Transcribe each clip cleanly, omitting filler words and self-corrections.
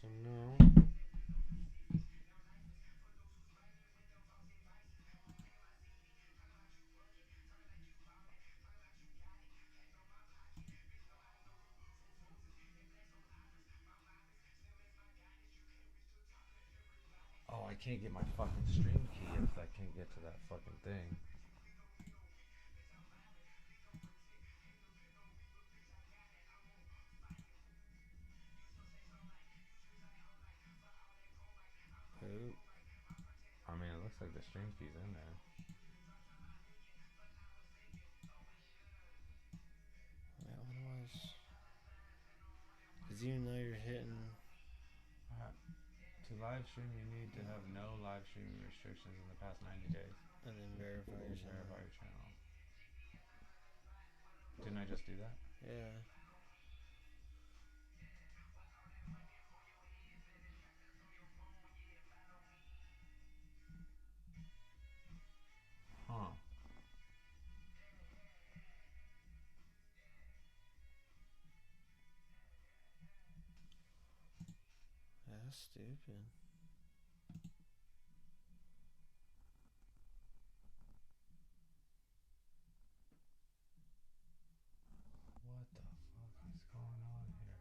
So no. Oh, I can't get my fucking stream key if I can't get to that fucking thing. I mean, it looks like the stream key's in there. Yeah, otherwise, because even though you're hitting. To live stream, you need to have no live streaming restrictions in the past 90 days. And then verify your channel. Didn't I just do that? Yeah. Huh. That's stupid. What the fuck is going on here?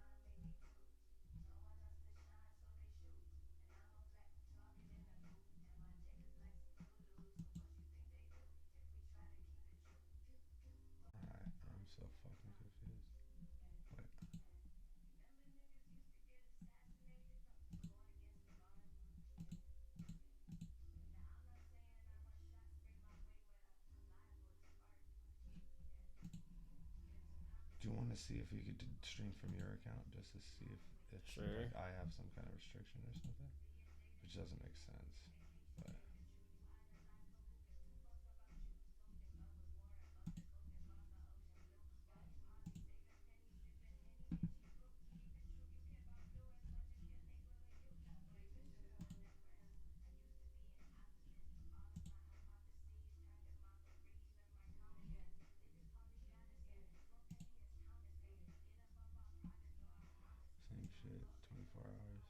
Alright, I'm so fucking confused. Wait. Do you want to see if you could stream from your account just to see if Sure. like I have some kind of restriction or something? Which doesn't make sense, but same shit, 24 hours.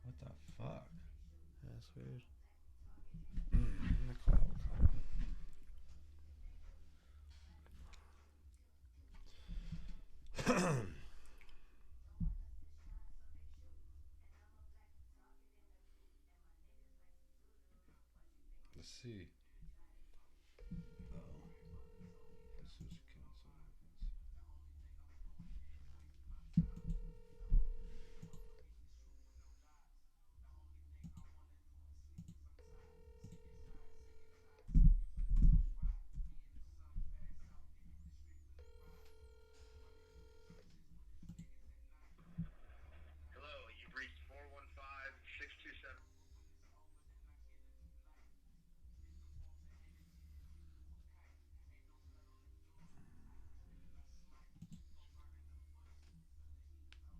What the fuck? That's weird. I'm gonna call. Let's see. Oh. As soon as you cancel, what happens? Hello, you've reached 415-627.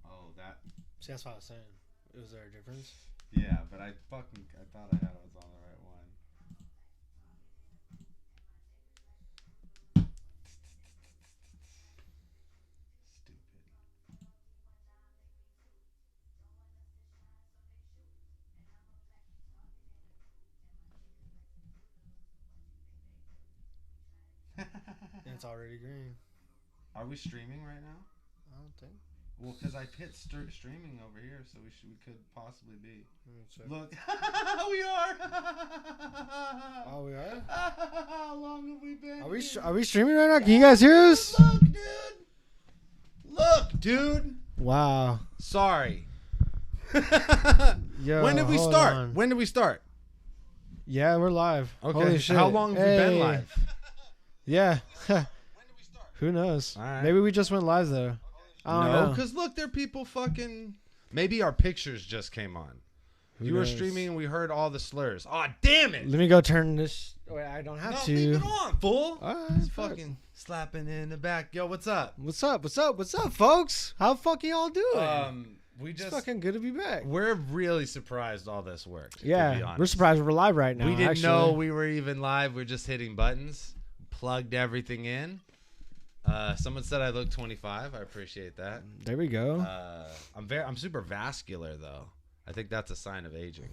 Oh, that. See, that's what I was saying. Was there a difference? Yeah, but I thought I had it was on the right one. Stupid. And it's already green. Are we streaming right now? I don't think. Well, because I hit streaming over here, so we could possibly be. Look, we are. Oh, we are. How long have we been? Are we streaming right now? Can you guys hear us? Look, dude. Look, dude. Wow. Sorry. Yo, when did we hold start? on. When did we start? Yeah, we're live. Okay. Holy shit. How long have we been live? Yeah. When did we start? Who knows? All right. Maybe we just went live though. I don't No, know. because look, there are people fucking. Maybe our pictures just came on. You were knows? streaming and we heard all the slurs. Oh, damn it. Let me go turn this. Wait, I don't have to. Leave it on, fool. All right, It's fuck. fucking slapping in the back. Yo, what's up? What's up? What's up? What's up, folks? How fucking y'all doing? We It's just fucking good to be back. we're really surprised all this worked. To be Yeah, honest. we're surprised we're live right now. We didn't actually. know we were even live. We're just hitting buttons, plugged everything in. Someone said I look 25. I appreciate that. There we go. I'm super vascular though. I think that's a sign of aging.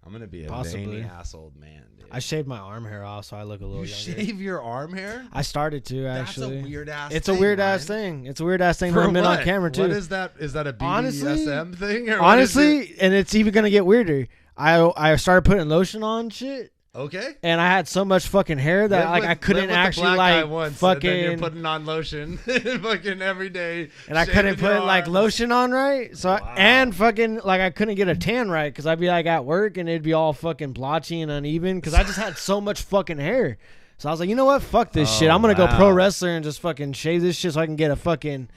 I'm gonna be a Possibly. veiny ass old man, dude. I shaved my arm hair off, so I look a little You younger. shave your arm hair? I started to actually. That's a weird ass. It's thing, a weird ass Ryne. thing. It's a weird ass thing For to admit on what? camera too. What is that? Is that a BDSM Honestly- thing? Or what is it? Honestly, and it's even gonna get weirder. I started putting lotion on shit, Okay. and I had so much fucking hair that Live I with- couldn't live with the actually black guy like once, and then you're fucking. putting on lotion fucking every day. And I couldn't shaving your put like arms. lotion on right, so Wow. and fucking like I couldn't get a tan right because I'd be like at work and it'd be all fucking blotchy and uneven because I just had so much fucking hair. So I was like, you know what, fuck this shit. I'm gonna go pro wrestler and just fucking shave this shit so I can get a fucking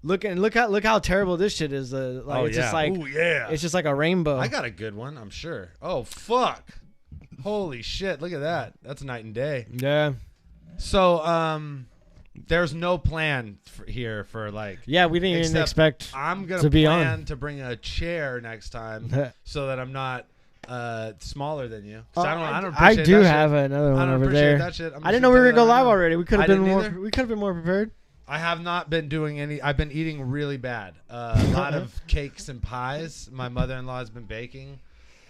look how terrible this shit is. Like it's just like Ooh, yeah. it's just like a rainbow. I got a good one, I'm sure. Oh fuck! Holy shit! Look at that. That's night and day. Yeah, So there's no plan here for like. yeah, we didn't even Except expect. I'm gonna to be plan to bring a chair next time so that I'm not smaller than you. 'Cause I don't I appreciate do that have shit. another I one don't over appreciate there. that shit. I didn't know we were gonna go live already. We could have I been didn't more. either. We could have been more prepared. I have not been doing any. I've been eating really bad. A lot of cakes and pies. My mother-in-law has been baking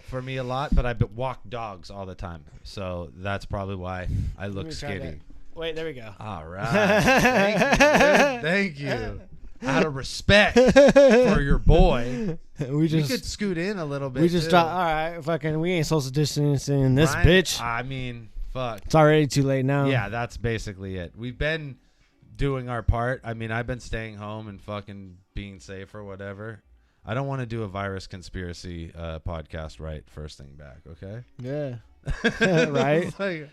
for me a lot, but I walk dogs all the time, so that's probably why I Let look me try skinny. that. Wait, there we go. All right, thank you, dude. Thank you. Out of respect for your boy, we we just could scoot in a little bit. we just too. dropped. All right, fucking. We ain't social distancing this Ryne, bitch. I mean, fuck. It's already too late now. Yeah, that's basically it. We've been doing our part. I mean, I've been staying home and fucking being safe or whatever. I don't want to do a virus conspiracy podcast right first thing back, okay? Yeah. Right? Like,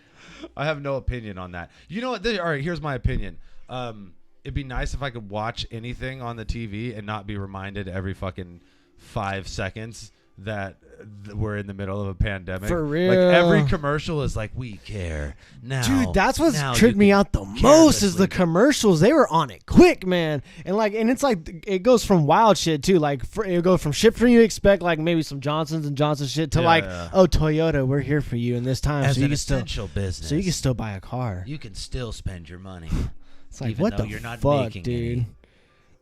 I have no opinion on that. You know what? All right, here's my opinion. It'd be nice if I could watch anything on the TV and not be reminded every fucking 5 seconds that we're in the middle of a pandemic. For real. Like every commercial is like, we care now. Dude, that's what's now tripped you me can out the most is the carelessly- commercials. They were on it quick, man. And it's like it goes from wild shit too. Like it goes from shit from you expect like maybe some Johnson's and Johnson shit to oh Toyota, we're here for you in this time, As so you an can still essential business, so you can still buy a car. you can still spend your money. It's like even what though the you're not fuck, making dude? any.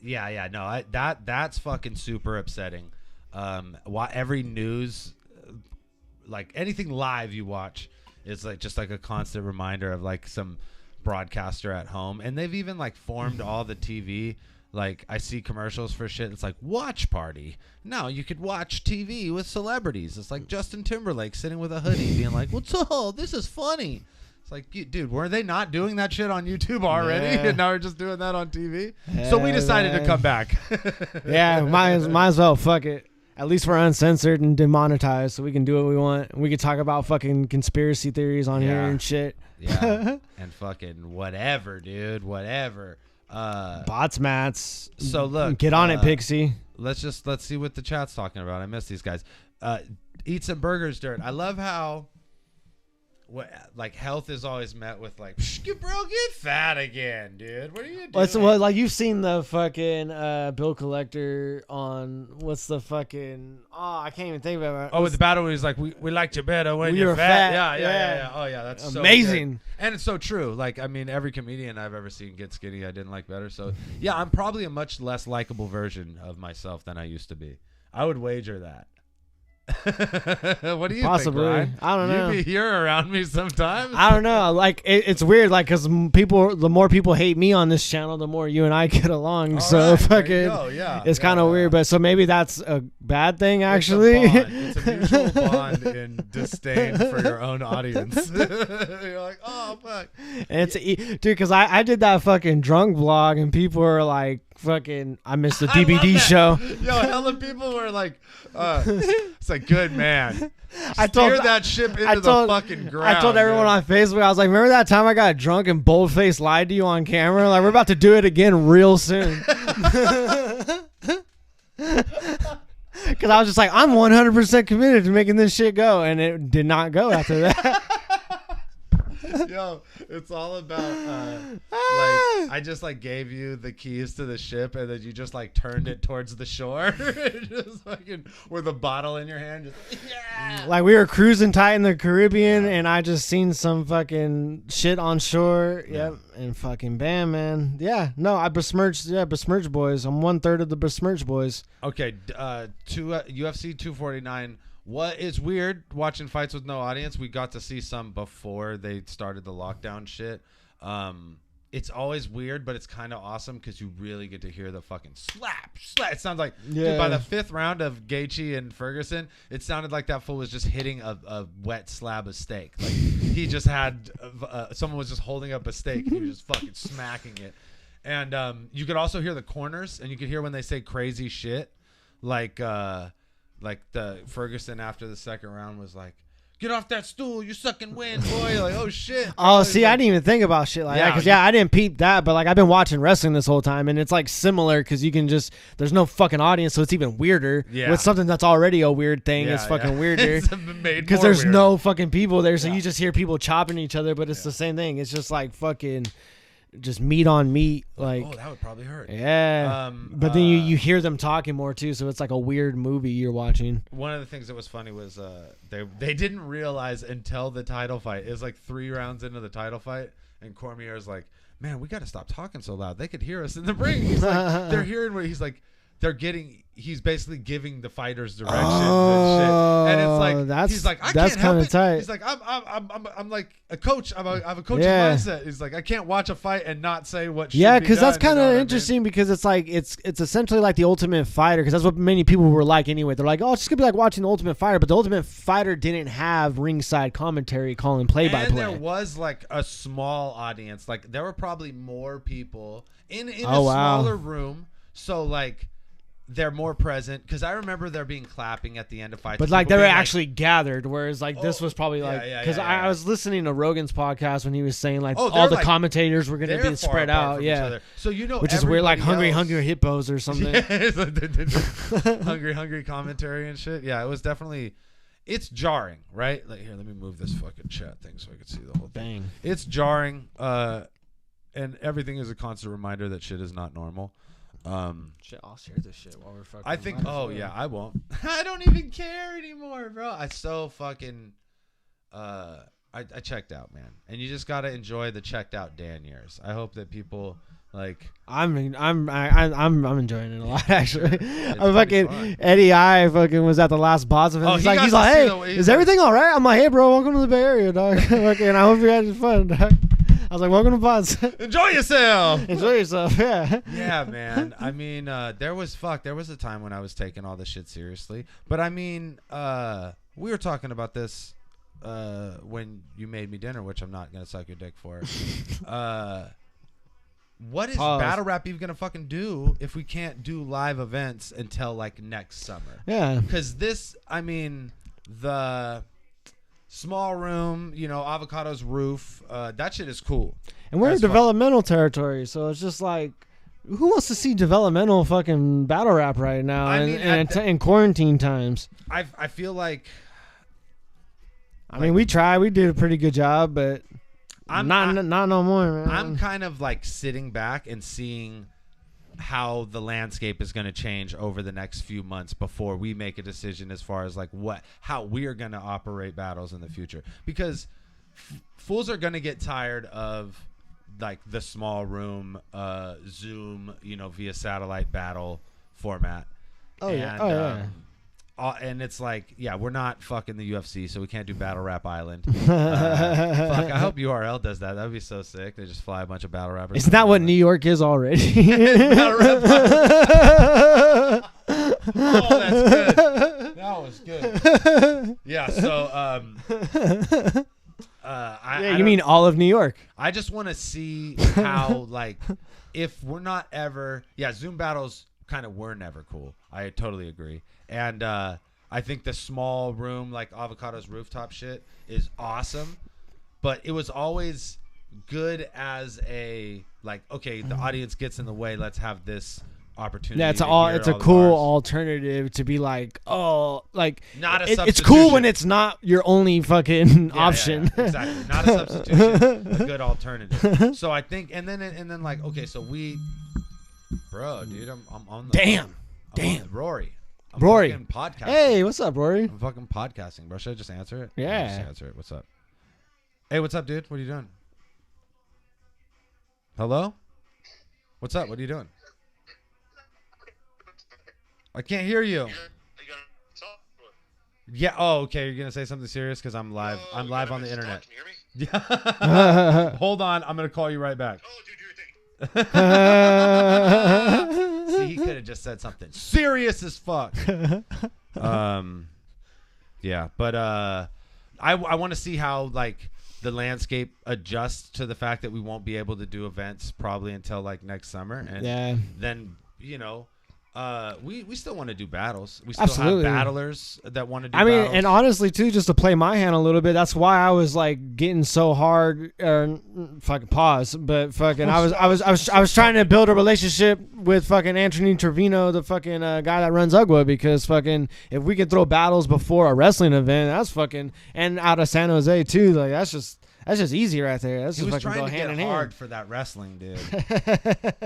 Yeah, no, that's fucking super upsetting. Why every news, like anything live you watch, is like just like a constant reminder of like some broadcaster at home, and they've even like formed all the TV. Like I see commercials for shit. It's like watch party. No, you could watch TV with celebrities. It's like Justin Timberlake sitting with a hoodie, being like, "What's up? This is funny." It's like, dude, were they not doing that shit on YouTube already? Yeah. And now we're just doing that on TV? So we decided to come back. Yeah, might as well. Fuck it. At least we're uncensored and demonetized, so we can do what we want. We can talk about fucking conspiracy theories on here Yeah. and shit. Yeah. And fucking whatever, dude. Whatever. Bots, mats. So look. Get on it, Pixie. Let's see what the chat's talking about. I miss these guys. Eat some burgers, dirt. I love how like health is always met with like, bro, get fat again, dude. What are you doing? Like you've seen the fucking bill collector on what's the fucking I can't even think about it. Oh, with the battle, he's like, we liked you better when We you're were fat. fat. Yeah. Yeah. Oh, yeah, that's so amazing. good. And it's so true. Like, I mean, every comedian I've ever seen get skinny, I didn't like better. So, yeah, I'm probably a much less likable version of myself than I used to be. I would wager that. What do you Possibly. think, Ryne? I don't know. You're around me sometimes. I don't know. Like it's weird. Like because the more people hate me on this channel, the more you and I get along. All so right, fucking, there you go. Yeah, it's kind of weird. But so maybe that's a bad thing, actually. It's a mutual bond in disdain for your own audience. You're like, oh fuck. And dude, because I did that fucking drunk vlog, and people were like, fucking, I missed the I love DVD that. show. Yo, hella people were like, it's like, good man. I told Steer that ship into I told- the fucking ground. I told everyone dude. on Facebook, I was like, remember that time I got drunk and bold-faced lied to you on camera? Like, we're about to do it again real soon. Because I was just like, I'm 100% committed to making this shit go. And it did not go after that. Yo, it's all about like I just like gave you the keys to the ship and then you just like turned it towards the shore. Just fucking with a bottle in your hand. Just, yeah. Like we were cruising tight in the Caribbean and I just seen some fucking shit on shore. Yep. And fucking bam, man. Yeah. No, I besmirched boys. I'm 1/3 of the besmirched boys. Okay. UFC 249. What is weird watching fights with no audience? We got to see some before they started the lockdown shit. It's always weird, but it's kind of awesome because you really get to hear the fucking slap. It sounds like dude, by the 5th round of Gaethje and Ferguson, it sounded like that fool was just hitting a wet slab of steak. Like he just had someone was just holding up a steak and he was just fucking smacking it. And you could also hear the corners, and you could hear when they say crazy shit, like the Ferguson after the second round was like, "Get off that stool, you sucking wind, boy!" Like, oh shit. Oh, see, I didn't even think about shit like that because I didn't peep that, but like I've been watching wrestling this whole time, and it's like similar because you can just there's no fucking audience, so it's even weirder. Yeah. With something that's already a weird thing, it's fucking weirder because there's no fucking people there, so you just hear people chopping each other, but it's the same thing. It's just like fucking. Just meat on meat, like oh, that would probably hurt. Yeah, but then you hear them talking more too, so it's like a weird movie you're watching. One of the things that was funny was they didn't realize until the title fight. It was like 3 rounds into the title fight, and Cormier's like, "Man, we got to stop talking so loud. They could hear us in the ring." He's like, they're hearing what he's like. He's basically giving the fighters directions and shit. And it's like, he's like, I can't help it. Tight. He's like, I'm like a coach. I have a coaching mindset. He's like, I can't watch a fight and not say what should be done. Because that's kind of interesting because it's like, it's essentially like the Ultimate Fighter because that's what many people were like anyway. They're like, oh, it's just going to be like watching the Ultimate Fighter. But the Ultimate Fighter didn't have ringside commentary calling play-by-play. And there was like a small audience. Like there were probably more people in a smaller room. So like, they're more present because I remember there being clapping at the end of fights. But like they were actually gathered, whereas like this was probably like because I was listening to Rogan's podcast when he was saying like all the commentators were going to be spread out, So which is weird, like hungry hippos or something. hungry commentary and shit. Yeah, it was definitely. It's jarring, right? Like here, let me move this fucking chat thing so I can see the whole thing. Bang. It's jarring, and everything is a constant reminder that shit is not normal. Shit, I'll share this shit while we're fucking. I think. Oh yeah, I won't. I don't even care anymore, bro. I so fucking. I checked out, man, and you just gotta enjoy the checked out Dan years. I hope that people like. I'm enjoying it a lot actually. I'm fucking Eddie. I fucking was at the last boss of him. He's like, hey, is everything all right? I'm like, hey, bro, welcome to the Bay Area, dog. Okay, and I hope you had fun, dog. I was like, welcome to Pods. Enjoy yourself. Enjoy yourself, yeah. Yeah, man. I mean, there was a time when I was taking all this shit seriously. But I mean, we were talking about this when you made me dinner, which I'm not going to suck your dick for. What is battle rap even going to fucking do if we can't do live events until like next summer? Yeah. Because the small room, Avocado's roof, that shit is cool. And we're in developmental territory, so it's just like, who wants to see developmental fucking battle rap right now in quarantine times? I feel like... I mean, we did a pretty good job, but not no more, man. I'm kind of like sitting back and seeing how the landscape is going to change over the next few months before we make a decision as far as like how we are going to operate battles in the future, because fools are going to get tired of like the small room Zoom via satellite battle format. And it's like, yeah, we're not fucking the UFC, so we can't do Battle Rap Island. Fuck, I hope URL does that. That would be so sick. They just fly a bunch of battle rappers. Isn't that what New York is already? Battle Rap Oh, that's good. That was good. Yeah, so... you mean all of New York? I just want to see how, like, if we're not ever... Yeah, Zoom battles kind of were never cool. I totally agree. And I think the small room, like Avocado's rooftop shit, is awesome. But it was always good as a, like, okay, the audience gets in the way. Let's have this opportunity. Yeah, it's to all. hear It's a all the cool bars. alternative to be like, oh, like Not a it's cool when substitution. it's not your only fucking Yeah, option. yeah, exactly. Not a substitution, a good alternative. So I think, and then like, okay, so bro, dude, I'm on the. Damn. I'm on Rory. I'm Rory. fucking podcasting. Hey, what's up, Rory? I'm fucking podcasting, bro. Should I just answer it? Yeah. I'll just answer it. What's up? Hey, what's up, dude? What are you doing? Hello? What's up? What are you doing? I can't hear you. Yeah. Oh, okay. You're gonna say something serious because I'm live. I'm live on the internet. Can you hear me? Yeah. Hold on. I'm gonna call you right back. Oh, dude, do your thing. See, he could have just said something serious as fuck. Yeah, but I want to see how like the landscape adjusts to the fact that we won't be able to do events probably until like next summer, and Yeah. then we still want to do battles. We still Absolutely. have battlers that want to do. I mean, battles. and honestly, too, just to play my hand a little bit, that's why I was like getting so hard. Fucking pause, but fucking, I was trying to build a relationship with fucking Anthony Trevino, the fucking guy that runs UGWA, because fucking if we could throw battles before a wrestling event, that's fucking, and out of San Jose too, like that's just easy right there. That's he just was fucking trying go to hand get in hard hand. for that wrestling, dude.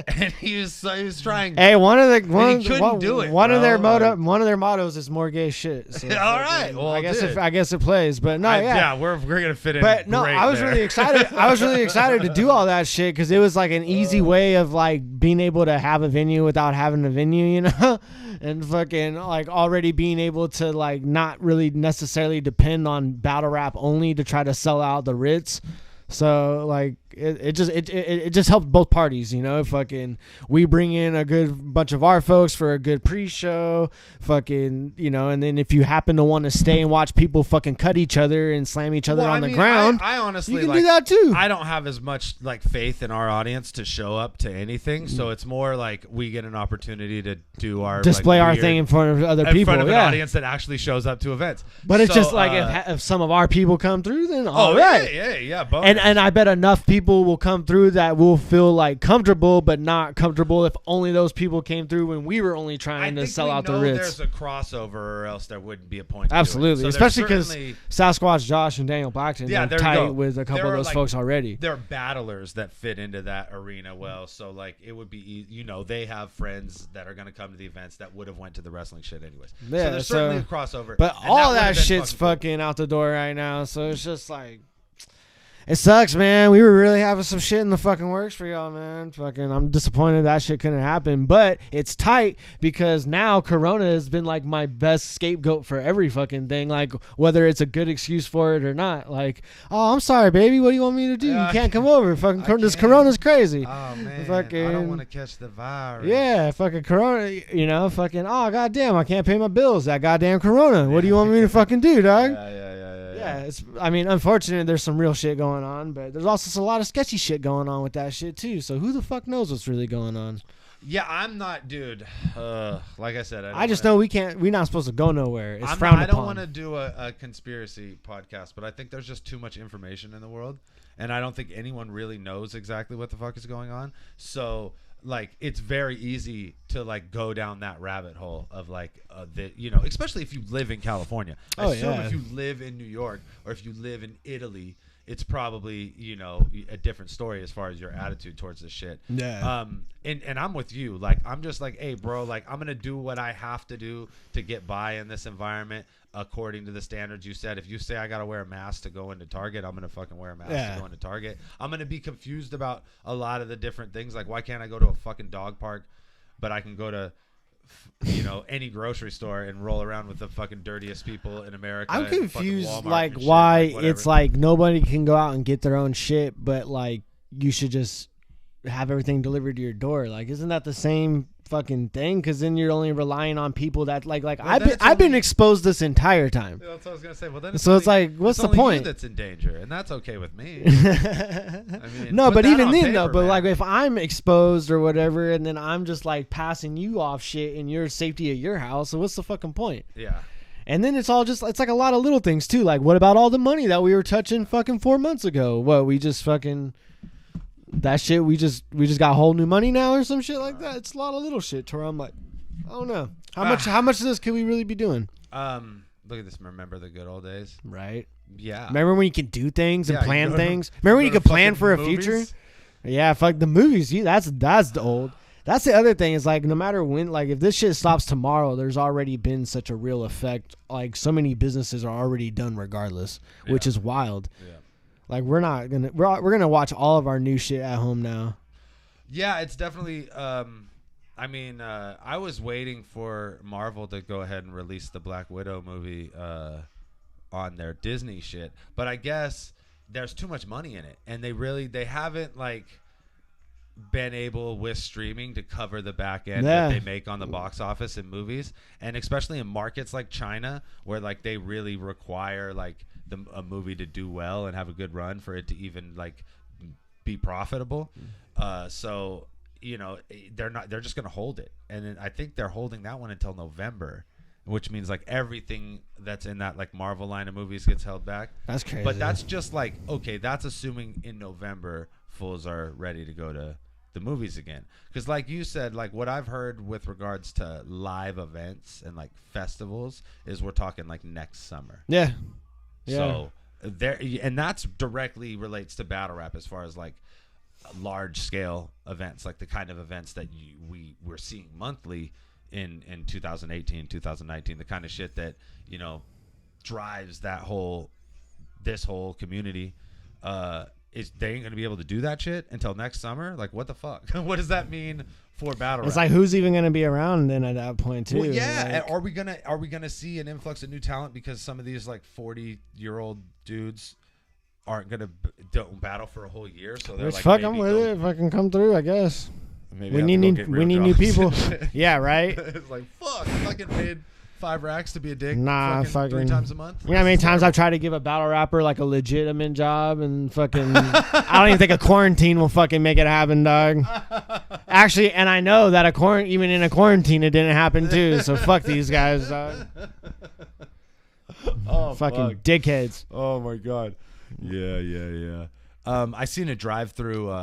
And he was trying. Hey, one of couldn't do it, One of bro. one of their mottos is more gay shit. So All right, well, I guess dude. I guess it plays, but no, yeah. We're gonna fit in. But no, great I was there. really excited. I was really excited to do all that shit because it was like an easy way of like being able to have a venue without having a venue, you know, and fucking like already being able to like not really necessarily depend on battle rap only to try to sell out the Ritz. So like it just helped both parties, you know. Fucking we bring in a good bunch of our folks for a good pre-show, fucking, you know, and then if you happen to want to stay and watch people fucking cut each other and slam each other on the ground, I honestly you can like, do that too. I don't have as much like faith in our audience to show up to anything, so it's more like we get an opportunity to do our display like, our weird- thing in front of other in people, front of an yeah. audience that actually shows up to events. But it's So, just like if some of our people come through, then all oh right. yeah, bonus. And I bet enough people will come through that will feel like comfortable, but not comfortable if only those people came through when we were only I trying to think sell we out the know Ritz. there's a crossover, or else there wouldn't be a point. To Absolutely, do it. So especially because certainly- Sasquatch Josh and Daniel Blackton Yeah, are there you tight go. with a couple There of are, those like, folks already. They're battlers that fit into that arena well, so like it would be, you know, they have friends that are gonna come to the events that would have went to the wrestling shit anyways. Yeah, so there's so- certainly a crossover. But and all would've that been shit's cool. fucking out the door right now, so it's just like. It sucks, man. We were really having some shit in the fucking works for y'all, man. Fucking, I'm disappointed that shit couldn't happen. But it's tight because now Corona has been like my best scapegoat for every fucking thing. Like whether it's a good excuse for it or not. Like, oh, I'm sorry, baby. What do you want me to do? Yeah, You can't come over. Fucking, I this can't. Corona's crazy. Oh man, I Fucking- don't want to catch the virus. Yeah, fucking Corona. You know, fucking. Oh goddamn, I can't pay my bills. That goddamn Corona. What do you want me to fucking do, dog? Yeah, it's. I mean, unfortunately, there's some real shit going on, but there's also a lot of sketchy shit going on with that shit too. So who the fuck knows what's really going on? Yeah, I'm not, dude. Like I said, I just know we can't. We're not supposed to go nowhere. It's I frowned don't upon. want to do a conspiracy podcast, but I think there's just too much information in the world, and I don't think anyone really knows exactly what the fuck is going on. So, like, it's very easy to like go down that rabbit hole of like especially if you live in California. I Oh, assume yeah. if you live in New York or if you live in Italy, it's probably, you know, a different story as far as your attitude towards this shit. Yeah. And I'm with you. Like, I'm just like, hey, bro, like, I'm gonna do what I have to do to get by in this environment according to the standards you said. If you say I gotta wear a mask to go into Target, I'm gonna fucking wear a mask Yeah. to go into Target. I'm gonna be confused about a lot of the different things. Like, why can't I go to a fucking dog park, but I can go to, you know, any grocery store and roll around with the fucking dirtiest people in America? I'm and fucking confused, Walmart like and shit, why whatever. it's like nobody can go out and get their own shit, but like you should just have everything delivered to your door. Like, isn't that the same fucking thing? Because then you're only relying on people that like Well, I've been exposed this entire time. Yeah, that's what I was gonna say. Well, then So it's like, what's the only point? You that's in danger, and that's okay with me. No, put but that even on then paper, though, but man. like if I'm exposed or whatever, and then I'm just like passing you off shit in your safety of your house, so what's the fucking point? Yeah. And then it's all just, it's like a lot of little things too. Like, what about all the money that we were touching fucking 4 months ago? What, we just fucking, that shit, we just got whole new money now or some shit like that. It's a lot of little shit to where I'm like, I don't know. How much of this could we really be doing? Look at this. Remember the good old days? Right. Yeah. Remember when you could do things and plan you things? Remember when you could plan for a movies? future? Yeah, fuck the movies. That's the old. That's the other thing is like no matter when, like if this shit stops tomorrow, there's already been such a real effect. Like so many businesses are already done regardless, which is wild. Yeah. Like we're gonna watch all of our new shit at home now. Yeah, it's definitely. I was waiting for Marvel to go ahead and release the Black Widow movie on their Disney shit, but I guess there's too much money in it, and they haven't like been able with streaming to cover the back end that they make on the box office in movies, and especially in markets like China where like they really require like a movie to do well and have a good run for it to even like be profitable. So you know they're just gonna hold it, and then I think they're holding that one until November, which means like everything that's in that like Marvel line of movies gets held back. That's crazy. But that's just like, okay, that's assuming in November fools are ready to go to the movies again. Because like you said, like what I've heard with regards to live events and like festivals is we're talking like next summer. Yeah. So there, and that's directly relates to battle rap as far as like large scale events, like the kind of events that we're seeing monthly in 2018, 2019, the kind of shit that, you know, drives this whole community. They ain't gonna be able to do that shit until next summer. Like, what the fuck? What does that mean for battle rap? It's like who's even gonna be around then at that point too? Well, yeah. Like, Are we gonna see an influx of new talent because some of these like 40-year-old dudes aren't gonna don't battle for a whole year? So they're like, fuck, I'm with it. If I can come through, I guess. Maybe we need new people. Yeah, right. It's like fuck. I'm not getting paid 5 racks to be a dick. Nah, fucking 3 times a month. You know how many times I've tried to give a battle rapper like a legitimate job and fucking I don't even think a quarantine will fucking make it happen, dog. Actually, and I know that even in a quarantine it didn't happen too. So fuck these guys, dog. Oh, fucking dickheads. Oh my god. Yeah. I seen a drive-through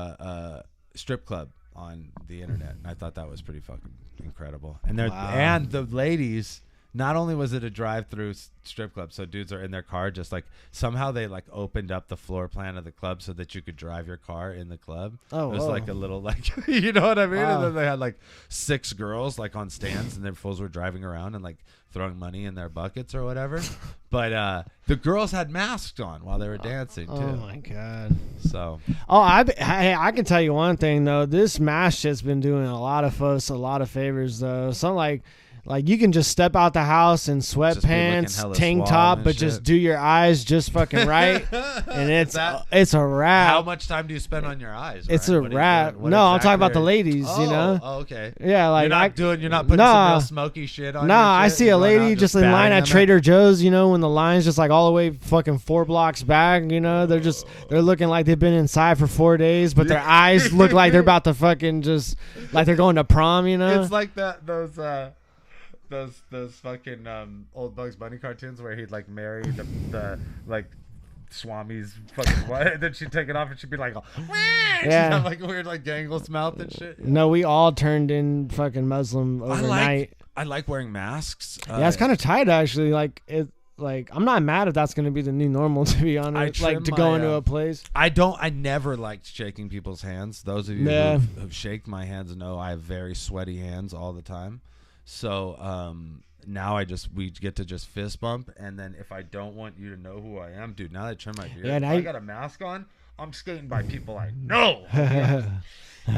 strip club on the internet, and I thought that was pretty fucking incredible. And and the ladies, not only was it a drive-through strip club, so dudes are in their car, just like somehow they like opened up the floor plan of the club so that you could drive your car in the club. Oh, it was like a little like you know what I mean? And then they had like 6 girls like on stands, and their fools were driving around and like throwing money in their buckets or whatever. But the girls had masks on while they were dancing too. Oh my god. So I can tell you one thing though. This mask shit's been doing a lot of folks a lot of favors though. Some like you can just step out the house in sweatpants, tank top, but just do your eyes just fucking right, and it's a wrap. How much time do you spend on your eyes? Right? It's a wrap. No, I'm talking about the ladies. You know. Oh, okay. Yeah, like you're not putting some real smoky shit on. Nah, I see a lady just in line at Trader Joe's. You know, when the line's just like all the way fucking 4 blocks back. You know, they're looking like they've been inside for 4 days, but their eyes look like they're about to fucking just like they're going to prom. You know. It's like those fucking old Bugs Bunny cartoons where he'd like marry the like Swami's fucking wife, and then she'd take it off and she'd be like, she'd have like weird like gangles mouth and shit. No, we all turned in fucking Muslim overnight. I like wearing masks. Yeah, it's kind of tight actually. Like it. Like I'm not mad if that's gonna be the new normal. To be honest, like to go into a place. I never liked shaking people's hands. Those of you who've shaken my hands know I have very sweaty hands all the time. So now we get to just fist bump, and then if I don't want you to know who I am, dude, now that I trim my beard, I got a mask on, I'm skating by people I know. Who's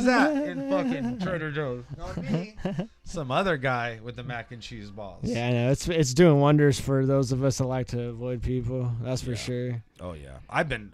that in fucking Trader Joe's? Not me. Some other guy with the mac and cheese balls. Yeah, I know. It's doing wonders for those of us that like to avoid people. That's for sure. Oh yeah, I've been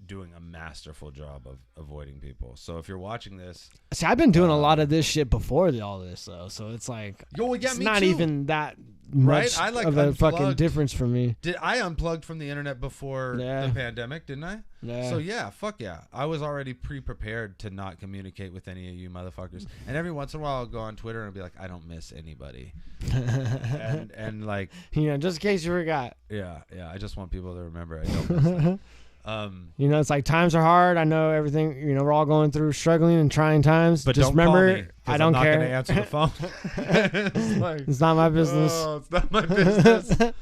doing a masterful job of avoiding people. So if you're watching this, see, I've been doing a lot of this shit before all this though. So it's like it's me not too. Even that much of a fucking difference for me. I unplugged from the internet before the pandemic, didn't I? Yeah. So fuck yeah. I was already pre-prepared to not communicate with any of you motherfuckers. And every once in a while I'll go on Twitter and be like, I don't miss anybody. and like, just in case you forgot. Yeah. I just want people to remember I don't miss them. You know, it's like times are hard. I know everything. You know, we're all going through struggling and trying times. But just don't remember, call me, 'cause I don't I'm care. not gonna answer the phone. It's like, It's not my business. oh, it's not my business.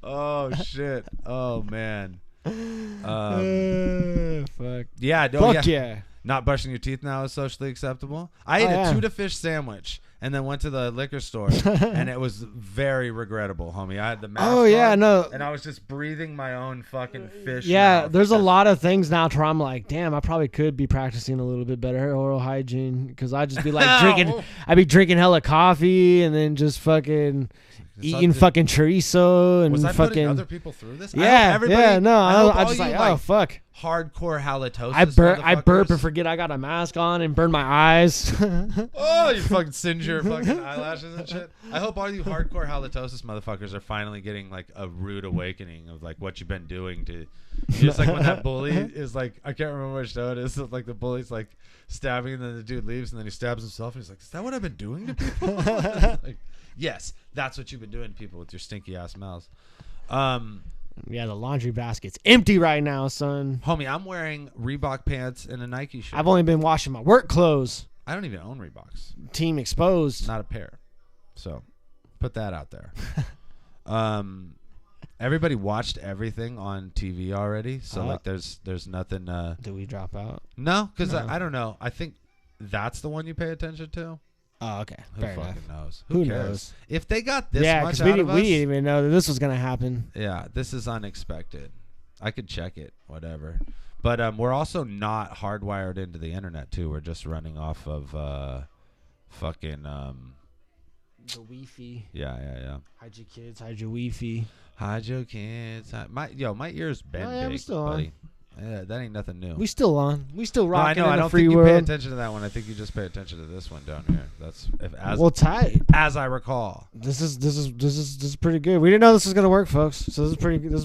Oh shit. Oh man. Fuck. Yeah. No, Fuck yeah. yeah. Not brushing your teeth now is socially acceptable. I ate a tuna fish sandwich and then went to the liquor store and it was very regrettable, homie. I had the mask on, no. and I was just breathing my own fucking fish. Yeah, mouth. there's a lot of things now to where I'm like, damn, I probably could be practicing a little bit better oral hygiene because I'd just be like drinking. I'd be drinking hella coffee and then just fucking eating fucking chorizo and was I fucking putting other people through this? Yeah, I just all like, you, oh fuck. Hardcore halitosis. I burp motherfuckers. and forget I got a mask on and burn my eyes. Oh, you fucking singe your fucking eyelashes and shit. I hope all you hardcore halitosis motherfuckers are finally getting like a rude awakening of like what you've been doing to. It's like when that bully is like, I can't remember which show it is. Like the bully's like stabbing and then the dude leaves and then he stabs himself and he's like, is that what I've been doing to people? Like, yes, that's what you've been doing to people with your stinky ass mouths. Yeah, the laundry basket's empty right now, son. Homie, I'm wearing Reebok pants and a Nike shirt. I've only been washing my work clothes. I don't even own Reeboks. Team exposed. Not a pair. So, put that out there. Everybody watched everything on TV already, so like there's nothing. Did we drop out? No, because No. I don't know. I think that's the one you pay attention to. Oh, okay. Who Fair fucking enough. knows? Who cares? knows? If they got this Yeah, much because out of us, we didn't even know that this was gonna happen. yeah, this is unexpected. I could check it, whatever. But we're also not hardwired into the internet too. We're just running off of fucking The Wi-Fi. yeah. Hide your kids. Hide your Wi-Fi. Hide your kids. My ears been Oh, yeah, we're big, still on. buddy. Yeah, that ain't nothing new. We still on. We still No, I rocking know. in I the don't free think you world. pay attention to that one. I think you just pay attention to this one down here. That's Well, tight. as I recall. This is pretty good. We didn't know this was gonna work, folks. So this is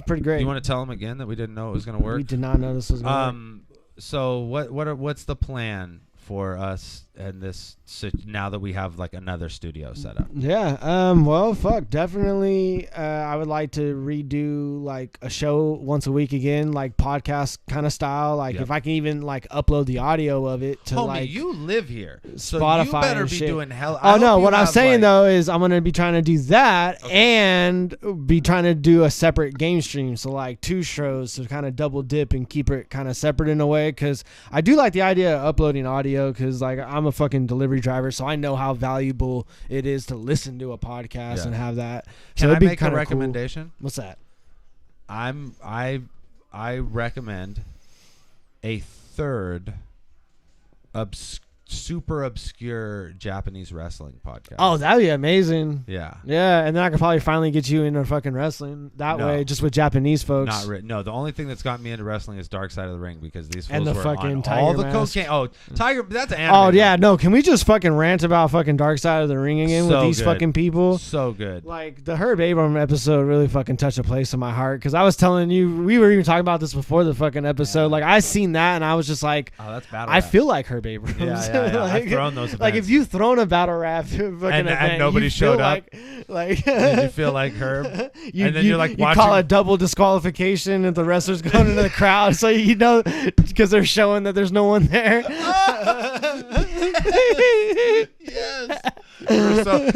pretty great. You want to tell them again that we didn't know it was going to work? We did not know this was gonna work. So what's the plan for us and this now that we have like another studio set up? Yeah. Well, fuck. Definitely. I would like to redo like a show once a week again, like podcast kind of style. Like Yep. if I can even like upload the audio of it to Homie, like you live here, so Spotify you better and be shit. doing hell. Oh no! What I'm saying though is I'm gonna be trying to do that and be trying to do a separate game stream. So like 2 shows to kind of double dip and keep it kind of separate in a way. Because I do like the idea of uploading audio. Because like I'm a fucking delivery driver, so I know how valuable it is to listen to a podcast and have that. So Can it'd I be make a kinda recommendation? Cool. What's that? I recommend a third super obscure Japanese wrestling podcast. Oh, that'd be amazing. yeah. Yeah, and then I could probably finally get you into fucking wrestling that No. way, just with Japanese folks. No, the only thing that's gotten me into wrestling is Dark Side of the Ring because these fools And the were fucking on Tiger all the mask. cocaine. Oh, Tiger, that's an anime. Oh yeah, no. Can we just fucking rant about fucking Dark Side of the Ring again with So these good. fucking people? So good. Like the Herb Abram episode really fucking touched a place in my heart because I was telling you we were even talking about this before the fucking episode. Yeah. Like I seen that and I was just like, Oh, that's battle I rap. feel like Herb Abrams. Yeah. like, I've thrown those like if events. you've thrown a battle rap fucking event, and nobody you showed feel up? like Did you feel like Herb? you, and then you, you're like you watching. call a double disqualification and the wrestlers going into the crowd, so you know because they're showing that there's no one there. Yes.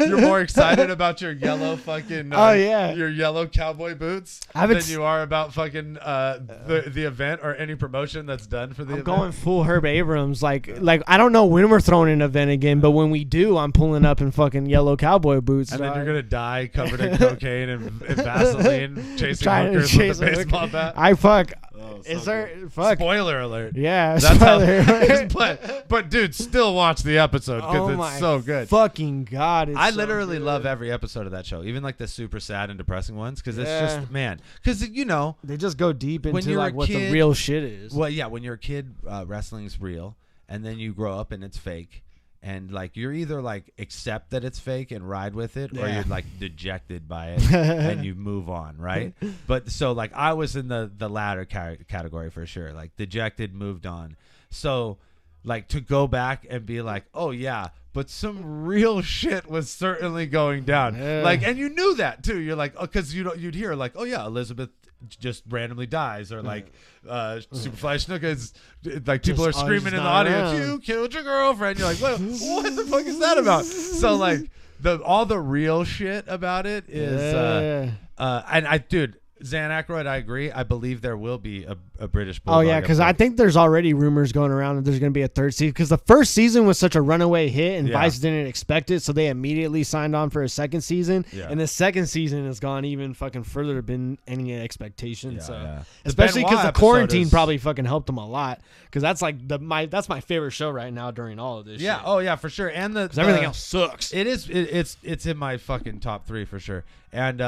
You're more excited about your yellow fucking Oh, yeah. your yellow cowboy boots I haven't than you are about fucking the event or any promotion that's done for the I'm event. going full Herb Abrams. Like I don't know when we're throwing an event again, but when we do, I'm pulling up in fucking yellow cowboy boots. And then dog. you're gonna die covered in cocaine and Vaseline, chasing Trying to hookers chase with a a hooker. baseball bat. I fuck. Oh, Is so there good. fuck? Spoiler alert. Yeah, That's spoiler. how. but dude, still watch the episode because Oh it's my so good. Fucking god! It's I so literally good. love every episode of that show, even like the super sad and depressing ones, because it's Yeah. just because you know. They just go deep When into you're like a what the kid- real shit is. Well, yeah, when you're a kid, wrestling's real, and then you grow up and it's fake, and like you're either like accept that it's fake and ride with it, or Yeah. you're like dejected by it and you move on, right? But so like I was in the latter category for sure, like dejected, moved on. So like to go back and be like, oh yeah, but some real shit was certainly going down, Yeah. like, and you knew that too. You're like, oh, because you'd hear like, oh yeah, Elizabeth just randomly dies, or like Superfly Snuka is like people Just are screaming in the not audience, around. "You killed your girlfriend." You're like, what the fuck is that about? So like all the real shit about it is and dude, Zan Aykroyd, I agree. I believe there will be a British Bulldog. Oh yeah, because I think there's already rumors going around that there's going to be a third season. Because the first season was such a runaway hit, and Vice didn't expect it, so they immediately signed on for a second season. Yeah. And the second season has gone even fucking further than any expectation. Yeah, so yeah. especially Benoit because the episode quarantine is- probably fucking helped them a lot. Because that's like that's my favorite show right now during all of this. Yeah. shit. Oh yeah, for sure. And Because everything else sucks. It is. It's in my fucking top 3 for sure. And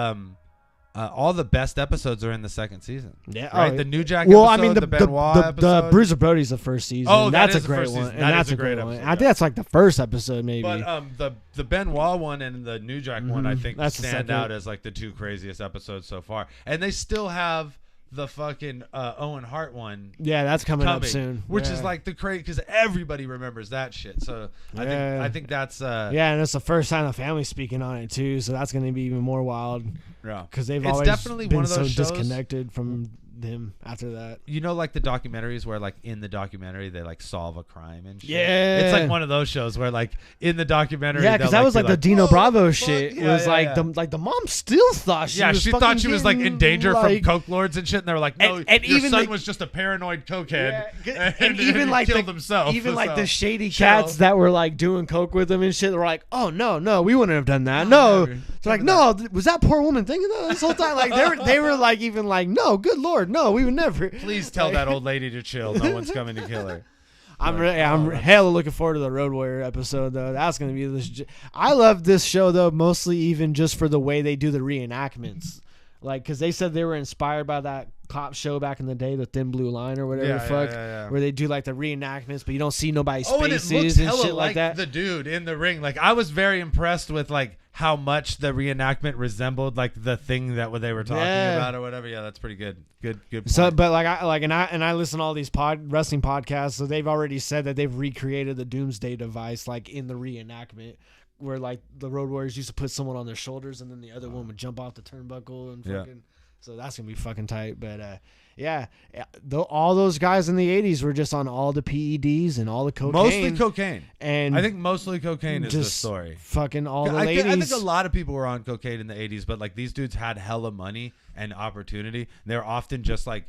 all the best episodes are in the second season. Yeah. Right. Oh, The New Jack. well, episode, I mean, the Benoit the episode. Bruiser Brody's the first season. Oh, that that's is a the great first one. season. And That that's is a great one. episode, I think that's like the first episode, maybe. But the Benoit one and the New Jack one, I think, That's the stand second. out as like the 2 craziest episodes so far. And they still have the fucking Owen Hart one Yeah, that's coming up coming, soon. which Yeah. is like the crazy because everybody remembers that shit. So I think that's Yeah, and it's the first time the family's speaking on it too, so that's going to be even more wild yeah. because they've It's always definitely been one of so those shows- disconnected from him after that. You know, like the documentaries where, like, in the documentary they like solve a crime and shit. Yeah. It's like one of those shows where, like, in the documentary, Yeah, because they'll, that was be like the Dino "Oh, Bravo fuck." shit. Yeah, was yeah, like yeah. the mom still thought she was she fucking thought she was like in getting, danger like, from coke lords and shit, and they were like, "No, and your even son the- was just a paranoid cokehead, and even like killed himself." even like so- the shady chill. cats that were like doing coke with him and shit. They were like, "Oh no, we wouldn't have done that. No." never. They're like, "No, was that poor woman thinking that this whole time?" Like they were like even like, "No, good lord, no, we would never." Please tell that old lady to chill. No one's coming to kill her. I'm Like, hella looking forward to the Road Warrior episode though. That's gonna be this. I love this show though, mostly even just for the way they do the reenactments. Like, because they said they were inspired by that cop show back in the day, the Thin Blue Line or whatever Yeah, the fuck, yeah. where they do like the reenactments, but you don't see nobody's Oh, and it faces looks and hella shit like that. the dude in the ring. Like, I was very impressed with like how much the reenactment resembled like the thing that they were talking Yeah. about or whatever. Yeah, that's pretty good. Good. So, point. but I listen to all these wrestling podcasts, so they've already said that they've recreated the Doomsday device like in the reenactment, where like the Road Warriors used to put someone on their shoulders and then the other one would jump off the turnbuckle and fucking. Yeah. So that's gonna be fucking tight. But all those guys in the '80s were just on all the PEDs and all the cocaine. Mostly cocaine. And I think mostly cocaine is the just story. fucking all the I ladies. think a lot of people were on cocaine in the 80s, but like these dudes had hella money and opportunity. They're often just like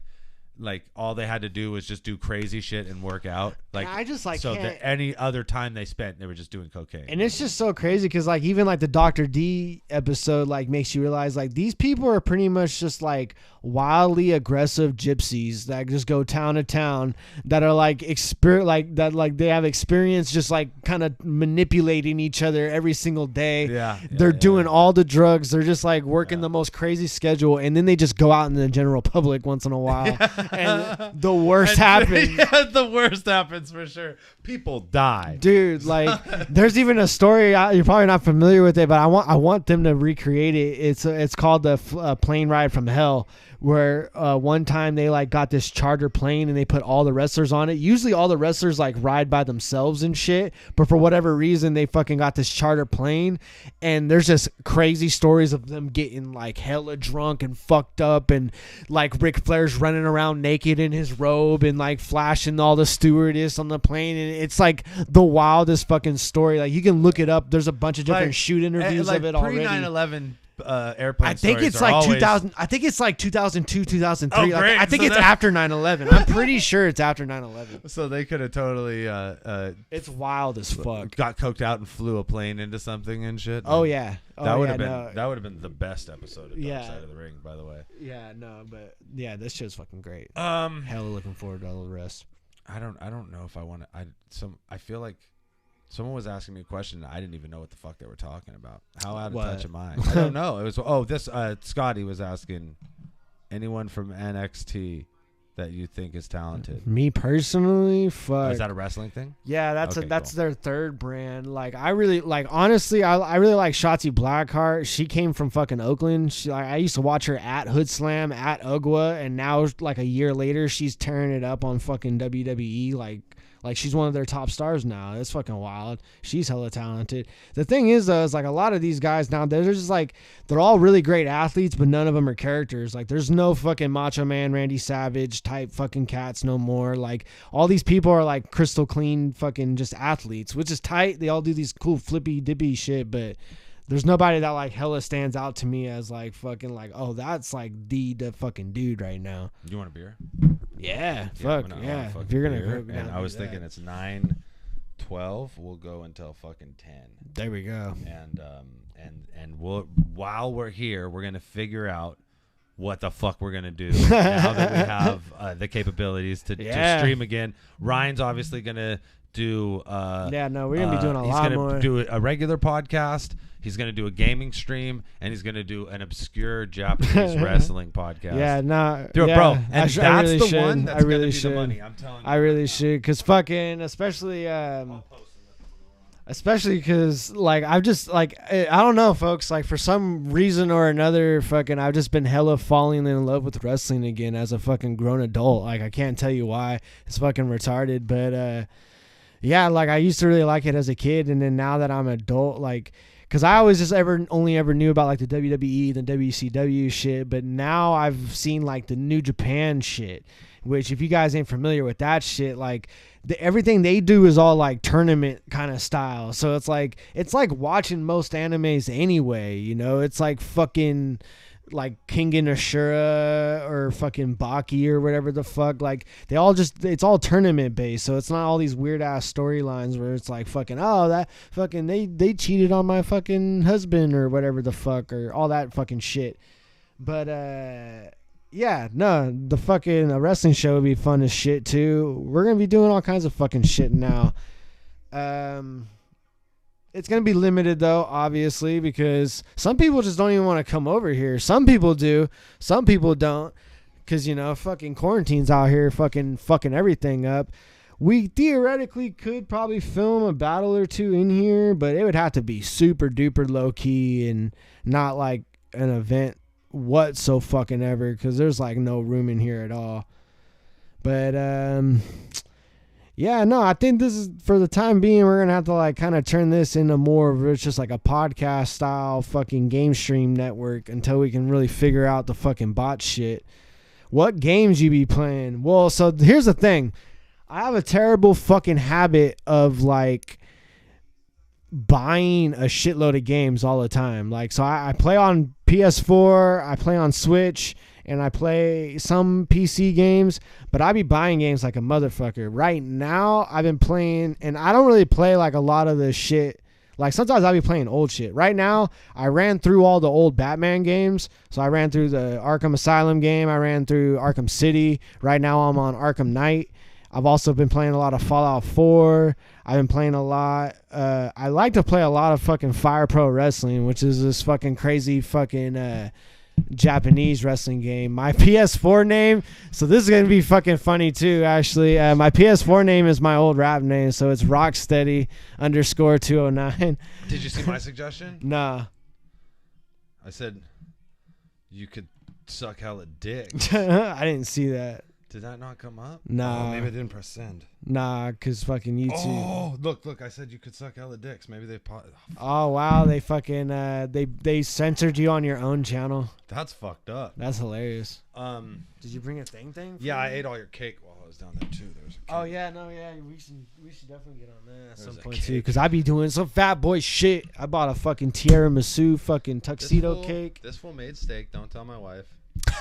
all they had to do was just do crazy shit and work out. Like, I just, like, so can't- that any other time they spent, they were just doing cocaine. And it's just so crazy because like even like the Dr. D episode like makes you realize like these people are pretty much just like wildly aggressive gypsies that just go town to town that are like they have experience just like kind of manipulating each other every single day. They're doing all the drugs. They're just like working the most crazy schedule, and then they just go out in the general public once in a while, and the worst happens. Yeah, the worst happens for sure. People die. Dude, like, there's even a story. You're probably not familiar with it, but I want them to recreate it. It's called the Plane Ride from Hell, where one time they like got this charter plane and they put all the wrestlers on it. Usually all the wrestlers like ride by themselves and shit, but for whatever reason they fucking got this charter plane, and there's just crazy stories of them getting like hella drunk and fucked up, and like Ric Flair's running around naked in his robe and like flashing all the stewardess on the plane, and it's like the wildest fucking story. Like, you can look it up. There's a bunch of different shoot interviews like of it pre already. 9/11 airplane. I think stories it's are like always, 2000. I think it's like 2002, 2003. Oh, Like, great. I think So it's that- after 9/11. I'm pretty sure it's after 9/11. So they could have totally It's wild as fuck. got coked out and flew a plane into something and shit. Oh yeah. That would have been no. that would have been the best episode of Dark Yeah. Side of the Ring, by the way. Yeah, no, but yeah, this show's fucking great. Hella Hella looking forward to all the rest. I don't know if I want to. I feel like someone was asking me a question and I didn't even know what the fuck they were talking about. How out of What? touch am I? I don't know. It was this Scotty was asking anyone from NXT that you think is talented. Me personally, fuck. Is that a wrestling thing? Yeah, that's Okay, that's cool. their third brand. Like, I really like, honestly, I really like Shotzi Blackheart. She came from fucking Oakland. I used to watch her at Hood Slam, at UGWA, and now like a year later, she's tearing it up on fucking WWE. Like, she's one of their top stars now. It's fucking wild. She's hella talented. The thing is, though, is like a lot of these guys now, they're just like, they're all really great athletes, but none of them are characters. Like, there's no fucking Macho Man, Randy Savage type fucking cats no more. Like, all these people are like crystal clean fucking just athletes, which is tight. They all do these cool flippy dippy shit, but there's nobody that like hella stands out to me as like fucking like, oh, that's like the fucking dude right now. You want a beer? Yeah, fuck yeah. If you're gonna go, and I was thinking it's 9:12. We'll go until fucking 10. There we go. And we'll, while we're here, we're gonna figure out what the fuck we're gonna do now that we have the capabilities to stream again. Ryan's obviously gonna do. We're gonna be doing a lot more. He's gonna do a regular podcast. He's going to do a gaming stream, and he's going to do an obscure Japanese wrestling podcast. Yeah, no. Do it, yeah, bro. And that's really the one that's going to be the money. I'm telling you. I really should. Because fucking, especially because, like, I've just, like, I don't know, folks. Like, for some reason or another, fucking, I've just been hella falling in love with wrestling again as a fucking grown adult. Like, I can't tell you why. It's fucking retarded. But, yeah, like, I used to really like it as a kid. And then now that I'm an adult, like, because I always just only ever knew about like the WWE, the WCW shit, but now I've seen like the New Japan shit, which if you guys ain't familiar with that shit, like everything they do is all like tournament kind of style. So it's like watching most animes anyway, you know? It's like fucking like Kengan Ashura or fucking Baki or whatever the fuck. Like they all just, it's all tournament based. So it's not all these weird ass storylines where it's like fucking, oh, that fucking they cheated on my fucking husband or whatever the fuck, or all that fucking shit. But yeah, no, the fucking wrestling show would be fun as shit too. We're gonna be doing all kinds of fucking shit now. It's going to be limited, though, obviously, because some people just don't even want to come over here. Some people do. Some people don't, because, you know, fucking quarantine's out here fucking everything up. We theoretically could probably film a battle or two in here, but it would have to be super duper low-key and not like an event whatsoever, because there's like no room in here at all. But, yeah, no, I think this is, for the time being, we're going to have to, like, kind of turn this into more of it's just like a podcast style fucking game stream network until we can really figure out the fucking bot shit. What games you be playing? Well, so here's the thing. I have a terrible fucking habit of, like, buying a shitload of games all the time. Like, so I play on PS4, I play on Switch, and I play some PC games, but I be buying games like a motherfucker. Right now, I've been playing, and I don't really play like a lot of the shit. Like sometimes I'll be playing old shit. Right now, I ran through all the old Batman games. So I ran through the Arkham Asylum game. I ran through Arkham City. Right now, I'm on Arkham Knight. I've also been playing a lot of Fallout 4. I've been playing a lot. I like to play a lot of fucking Fire Pro Wrestling, which is this fucking crazy fucking Japanese wrestling game. My PS4 name, so this is gonna be fucking funny too, actually. My PS4 name is my old rap name, so it's Rocksteady_209. Did you see my suggestion? Nah. I said you could suck hella dick. I didn't see that. Did that not come up? Nah. Oh, maybe I didn't press send. Nah, because fucking YouTube. Oh, look, I said you could suck hella dicks. Maybe they Oh, wow, they fucking, they censored you on your own channel. That's fucked up. That's hilarious. Did you bring a thing? Yeah, I ate all your cake while I was down there, too. There was a cake. Oh, yeah, no, yeah, we should definitely get on that at some point, too, because I be doing some fat boy shit. I bought a fucking tiramisu fucking tuxedo cake. This fool made steak. Don't tell my wife.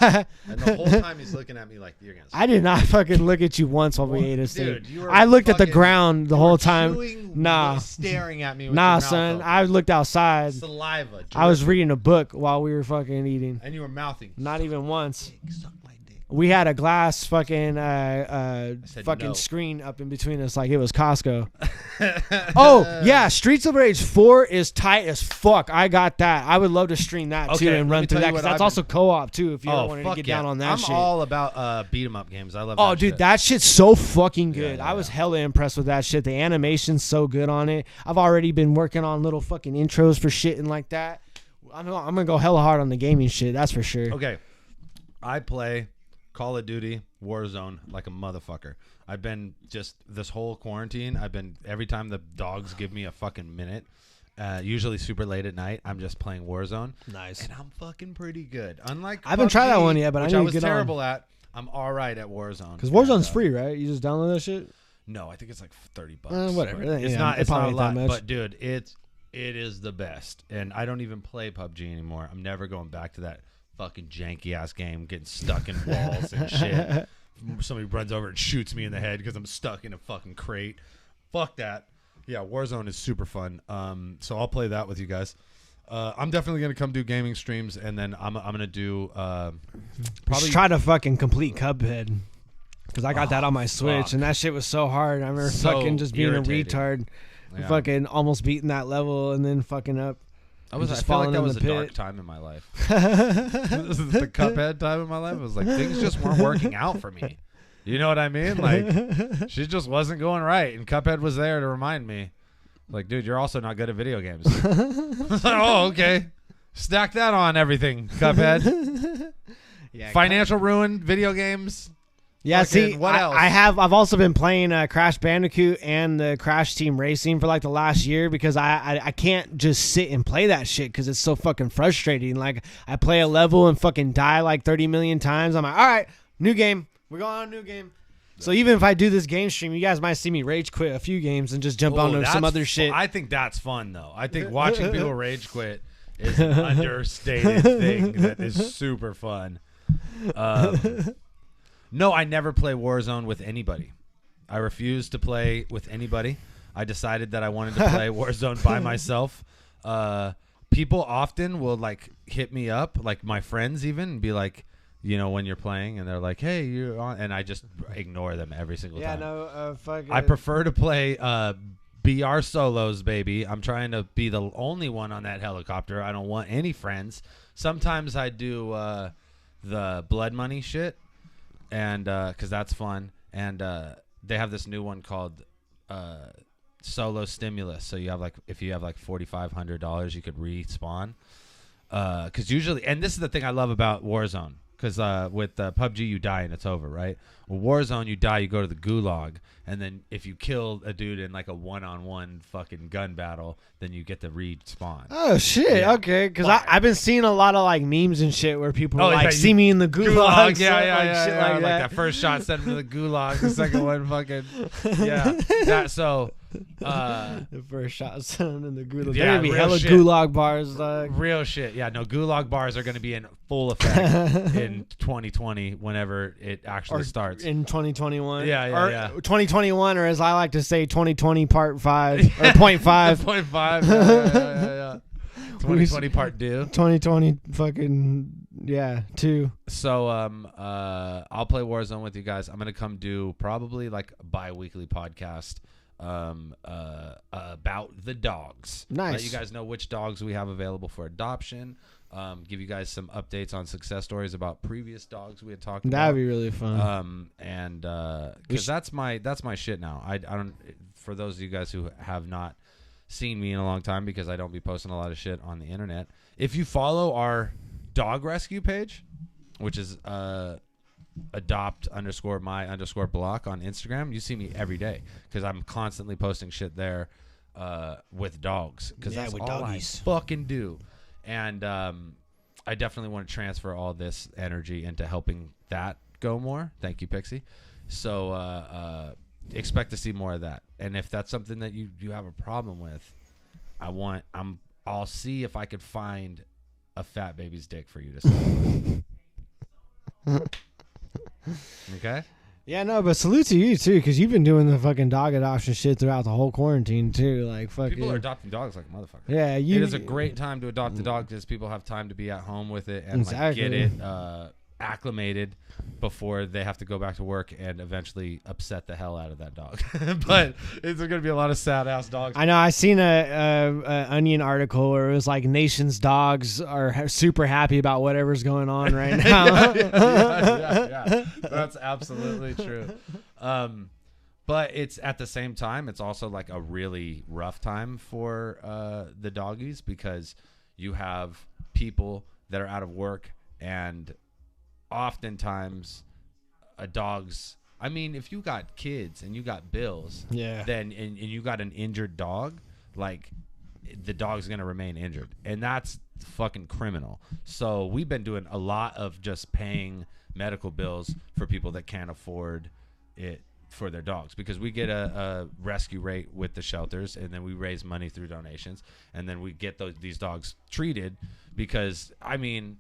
And the whole time he's looking at me like you're gonna. I did not fucking look at you once while we ate a steak. Dude, I looked at the ground the whole time. Nah, staring at me. With nah, your son. mouth I looked outside. Saliva. I was reading a book while we were fucking eating. And you were mouthing. Not even once. Suck my dick. We had a glass fucking fucking no. screen up in between us like it was Costco. Oh, yeah, Streets of Rage 4 is tight as fuck. I got that. I would love to stream that too and run through that, because that's also co-op too if you ever wanted to get down on that shit. I'm all about beat 'em up games. I love that. Oh, dude, shit. that shit's so fucking good. Yeah, I was hella impressed with that shit. The animation's so good on it. I've already been working on little fucking intros for shit and like that. I'm gonna go hella hard on the gaming shit, that's for sure. Okay. I play Call of Duty, Warzone, like a motherfucker. I've been just this whole quarantine. Every time the dogs give me a fucking minute, usually super late at night, I'm just playing Warzone. Nice. And I'm fucking pretty good. Unlike I haven't tried that one yet, but I which need to was get terrible at. I'm all right at Warzone. Because Warzone's free, right? You just download that shit? No, I think it's like $30. Whatever. It's Yeah, not. It's not a probably lot. that much. But dude, it is the best. And I don't even play PUBG anymore. I'm never going back to that fucking janky ass game, getting stuck in walls and shit. Somebody runs over and shoots me in the head because I'm stuck in a fucking crate. Fuck that. Yeah, Warzone is super fun. So I'll play that with you guys. I'm definitely gonna come do gaming streams, and then I'm gonna do probably try to fucking complete Cuphead. Because I got that on my Switch, and that shit was so hard. I remember fucking just being irritating. a retard, Yeah. fucking almost beating that level, and then fucking up. I just feel like falling that in was the a dark pit. time in my life. This is the Cuphead time in my life. It was like things just weren't working out for me. You know what I mean? Like she just wasn't going right, and Cuphead was there to remind me. Like, dude, you're also not good at video games. Oh, okay. Stack that on everything, Cuphead. Yeah, Financial ruin, video games. Yeah, Fucking see, what else? I've also been playing Crash Bandicoot and the Crash Team Racing for like the last year because I can't just sit and play that shit because it's so fucking frustrating. Like I play a level and fucking die like 30 million times. I'm like, all right, new game. We're going on a new game. So even if I do this game stream, you guys might see me rage quit a few games and just jump onto some other shit. I think that's fun though. I think watching people rage quit is an understated thing that is super fun. No, I never play Warzone with anybody. I refuse to play with anybody. I decided that I wanted to play Warzone by myself. People often will like hit me up, like my friends even, and be like, you know, when you're playing, and they're like, "Hey, you're on," and I just ignore them every single time. Yeah, no, fuck. I prefer to play BR solos, baby. I'm trying to be the only one on that helicopter. I don't want any friends. Sometimes I do the blood money shit. And because that's fun, and they have this new one called Solo Stimulus. So you have like, if you have like $4,500, you could respawn. Because usually, and this is the thing I love about Warzone, because with PUBG you die and it's over, right? Well, Warzone you die, you go to the gulag, and then if you kill a dude in like a one-on-one fucking gun battle, then you get to respawn. Oh shit! Yeah. Okay, because I've been seeing a lot of like memes and shit where people are like, yeah, see me in the gulag, yeah, shit yeah. like that. Like first shot sent him to the gulag, the second one fucking that. So the first shot sent in the gulag. Yeah, There'd be real hella shit. gulag bars. Like. Real shit. Yeah, no, gulag bars are going to be in full effect in 2020 whenever it actually starts. In 2021. Yeah, or yeah. 2021, or as I like to say, 2020 part 5 or 0.5. 0.5. Yeah. 2020 part 2. 2020 fucking 2. So I'll play Warzone with you guys. I'm going to come do probably like a bi-weekly podcast about the dogs. Nice. Let you guys know which dogs we have available for adoption. Give you guys some updates on success stories about previous dogs we had talked about. That'd be really fun. And because that's my shit now. I don't. For those of you guys who have not seen me in a long time, because I don't be posting a lot of shit on the internet. If you follow our dog rescue page, which is adopt_my_block on Instagram, you see me every day because I'm constantly posting shit there with dogs, because that's with all doggies. I fucking do. And I definitely want to transfer all this energy into helping that go more. Thank you, Pixie. So expect to see more of that. And if that's something that you have a problem with, I'll see if I could find a fat baby's dick for you to suck. Okay? Yeah, no, but salute to you too, because you've been doing the fucking dog adoption shit throughout the whole quarantine too. Like, fucking. People are adopting dogs like a motherfucker. Yeah, It is a great time to adopt a dog because people have time to be at home with it and like get it acclimated before they have to go back to work and eventually upset the hell out of that dog. But it's going to be a lot of sad ass dogs. I know. I seen a Onion article where it was like nation's dogs are super happy about whatever's going on right now. yeah. That's absolutely true. But it's at the same time, it's also like a really rough time for the doggies, because you have people that are out of work, and oftentimes a dog's. I mean, if you got kids and you got bills, then and you got an injured dog, like the dog's gonna remain injured, and that's fucking criminal. So we've been doing a lot of just paying medical bills for people that can't afford it for their dogs, because we get a rescue rate with the shelters, and then we raise money through donations, and then we get these dogs treated, because I mean,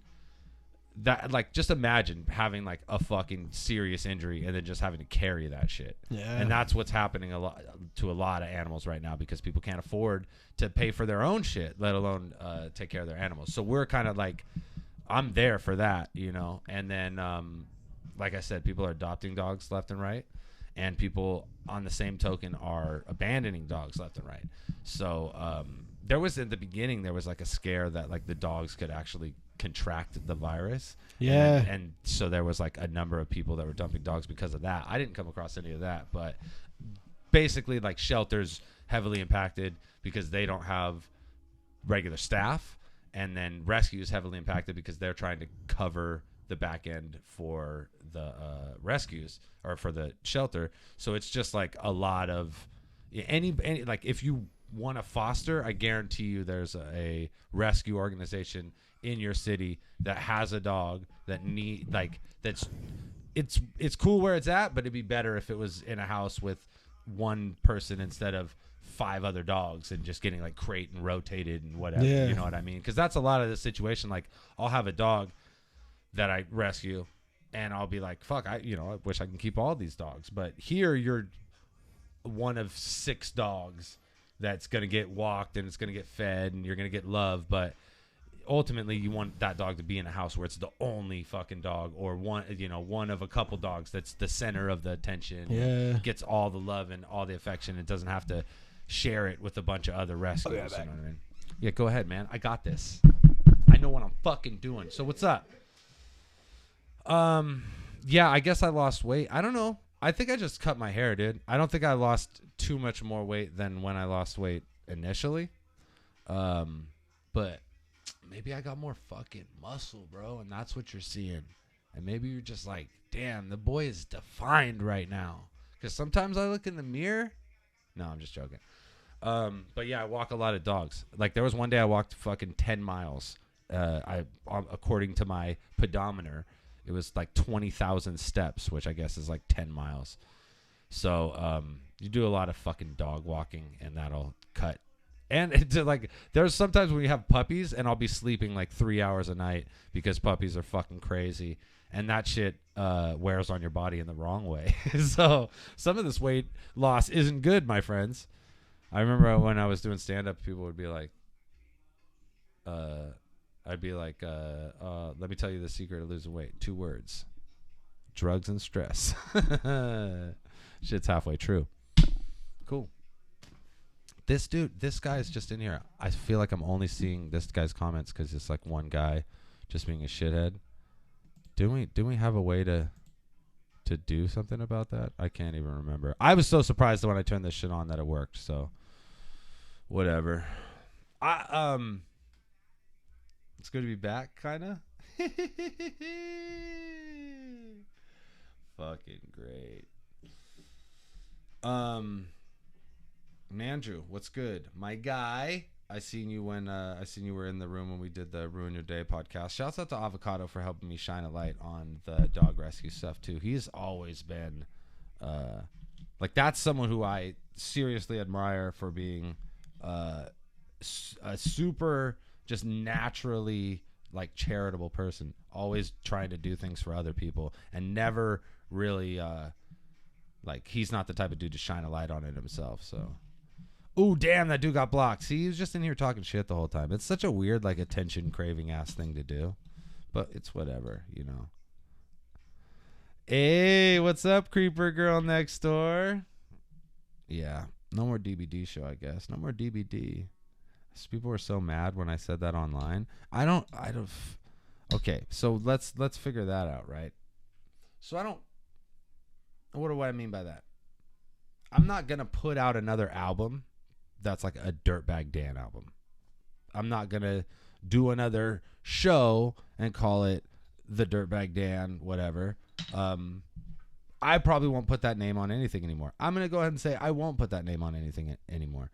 that, like, just imagine having like a fucking serious injury and then just having to carry that shit. And that's what's happening a lot to a lot of animals right now, because people can't afford to pay for their own shit, let alone take care of their animals. So we're kind of like, I'm there for that, you know. And then like I said, people are adopting dogs left and right, and people on the same token are abandoning dogs left and right. So there was, in the beginning, there was like a scare that like the dogs could actually contract the virus. And so there was like a number of people that were dumping dogs because of that. I didn't come across any of that, but basically like shelters heavily impacted because they don't have regular staff, and then rescues heavily impacted because they're trying to cover the back end for the rescues or for the shelter. So it's just like a lot of any like, if you want to foster, I guarantee you there's a rescue organization in your city that has a dog that need, like, that's it's cool where it's at, but it'd be better if it was in a house with one person instead of 5 other dogs and just getting like crate and rotated and whatever. You know what I mean? Because that's a lot of the situation. Like, I'll have a dog that I rescue, and I'll be like, fuck, I wish I can keep all these dogs. But here you're one of 6 dogs that's going to get walked, and it's going to get fed, and you're going to get love. But ultimately you want that dog to be in a house where it's the only fucking dog, or one of a couple dogs that's the center of the attention, gets all the love and all the affection. It doesn't have to share it with a bunch of other rescues. You know what I mean? Yeah, go ahead, man. I got this. I know what I'm fucking doing. So what's up? Yeah, I guess I lost weight. I don't know. I think I just cut my hair, dude. I don't think I lost too much more weight than when I lost weight initially. But maybe I got more fucking muscle, bro, and that's what you're seeing. And maybe you're just like, damn, the boy is defined right now. Because sometimes I look in the mirror. No, I'm just joking. But yeah, I walk a lot of dogs. Like, there was one day I walked fucking 10 miles. According to my pedometer, it was like 20,000 steps, which I guess is like 10 miles. So you do a lot of fucking dog walking, and that'll cut. And it's like, there's sometimes when you have puppies, and I'll be sleeping like 3 hours a night because puppies are fucking crazy, and that shit wears on your body in the wrong way. So some of this weight loss isn't good, my friends. I remember when I was doing stand-up, people would be like, I'd be like, let me tell you the secret of losing weight. 2 words: drugs and stress. Shit's halfway true. Cool. This guy is just in here. I feel like I'm only seeing this guy's comments because it's like one guy just being a shithead. Do we have a way to do something about that? I can't even remember. I was so surprised when I turned this shit on that it worked. So whatever. It's good to be back, kind of. Fucking great. Andrew, what's good, my guy? I seen you were in the room when we did the Ruin Your Day podcast. Shouts out to Avocado for helping me shine a light on the dog rescue stuff too. He's always been like, that's someone who I seriously admire for being a super just naturally like charitable person, always trying to do things for other people, and never really like, he's not the type of dude to shine a light on it himself. So, ooh, damn, that dude got blocked. See, he was just in here talking shit the whole time. It's such a weird, like, attention craving ass thing to do, but it's whatever, you know. Hey, what's up, creeper girl next door? Yeah, no more DBD show, I guess. No more DBD. People were so mad when I said that online. I don't. Okay, so let's figure that out, right? So what do I mean by that? I'm not gonna put out another album that's like a Dirtbag Dan album. I'm not gonna do another show and call it the Dirtbag Dan whatever. I probably won't put that name on anything anymore. I'm going to go ahead and say I won't put that name on anything anymore.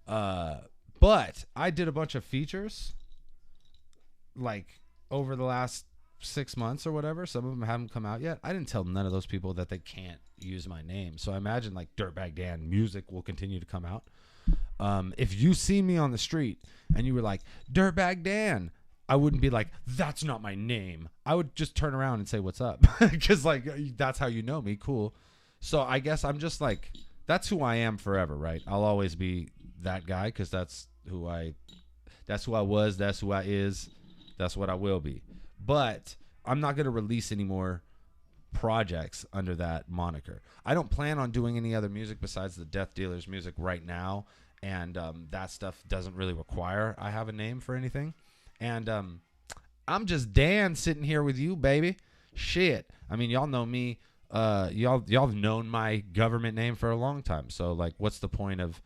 But I did a bunch of features like over the last 6 months or whatever. Some of them haven't come out yet. I didn't tell none of those people that they can't use my name. So I imagine like Dirtbag Dan music will continue to come out. If you see me on the street and you were like, Dirtbag Dan, I wouldn't be like, that's not my name. I would just turn around and say, what's up? Because like, that's how you know me. Cool. So I guess I'm just like, that's who I am forever, right? I'll always be that guy because that's who I was. That's who I is. That's what I will be. But I'm not going to release any more projects under that moniker. I don't plan on doing any other music besides the Death Dealers music right now. And that stuff doesn't really require I have a name for anything. And I'm just Dan sitting here with you, baby. Shit. I mean, y'all know me. Y'all have known my government name for a long time. So, like, what's the point of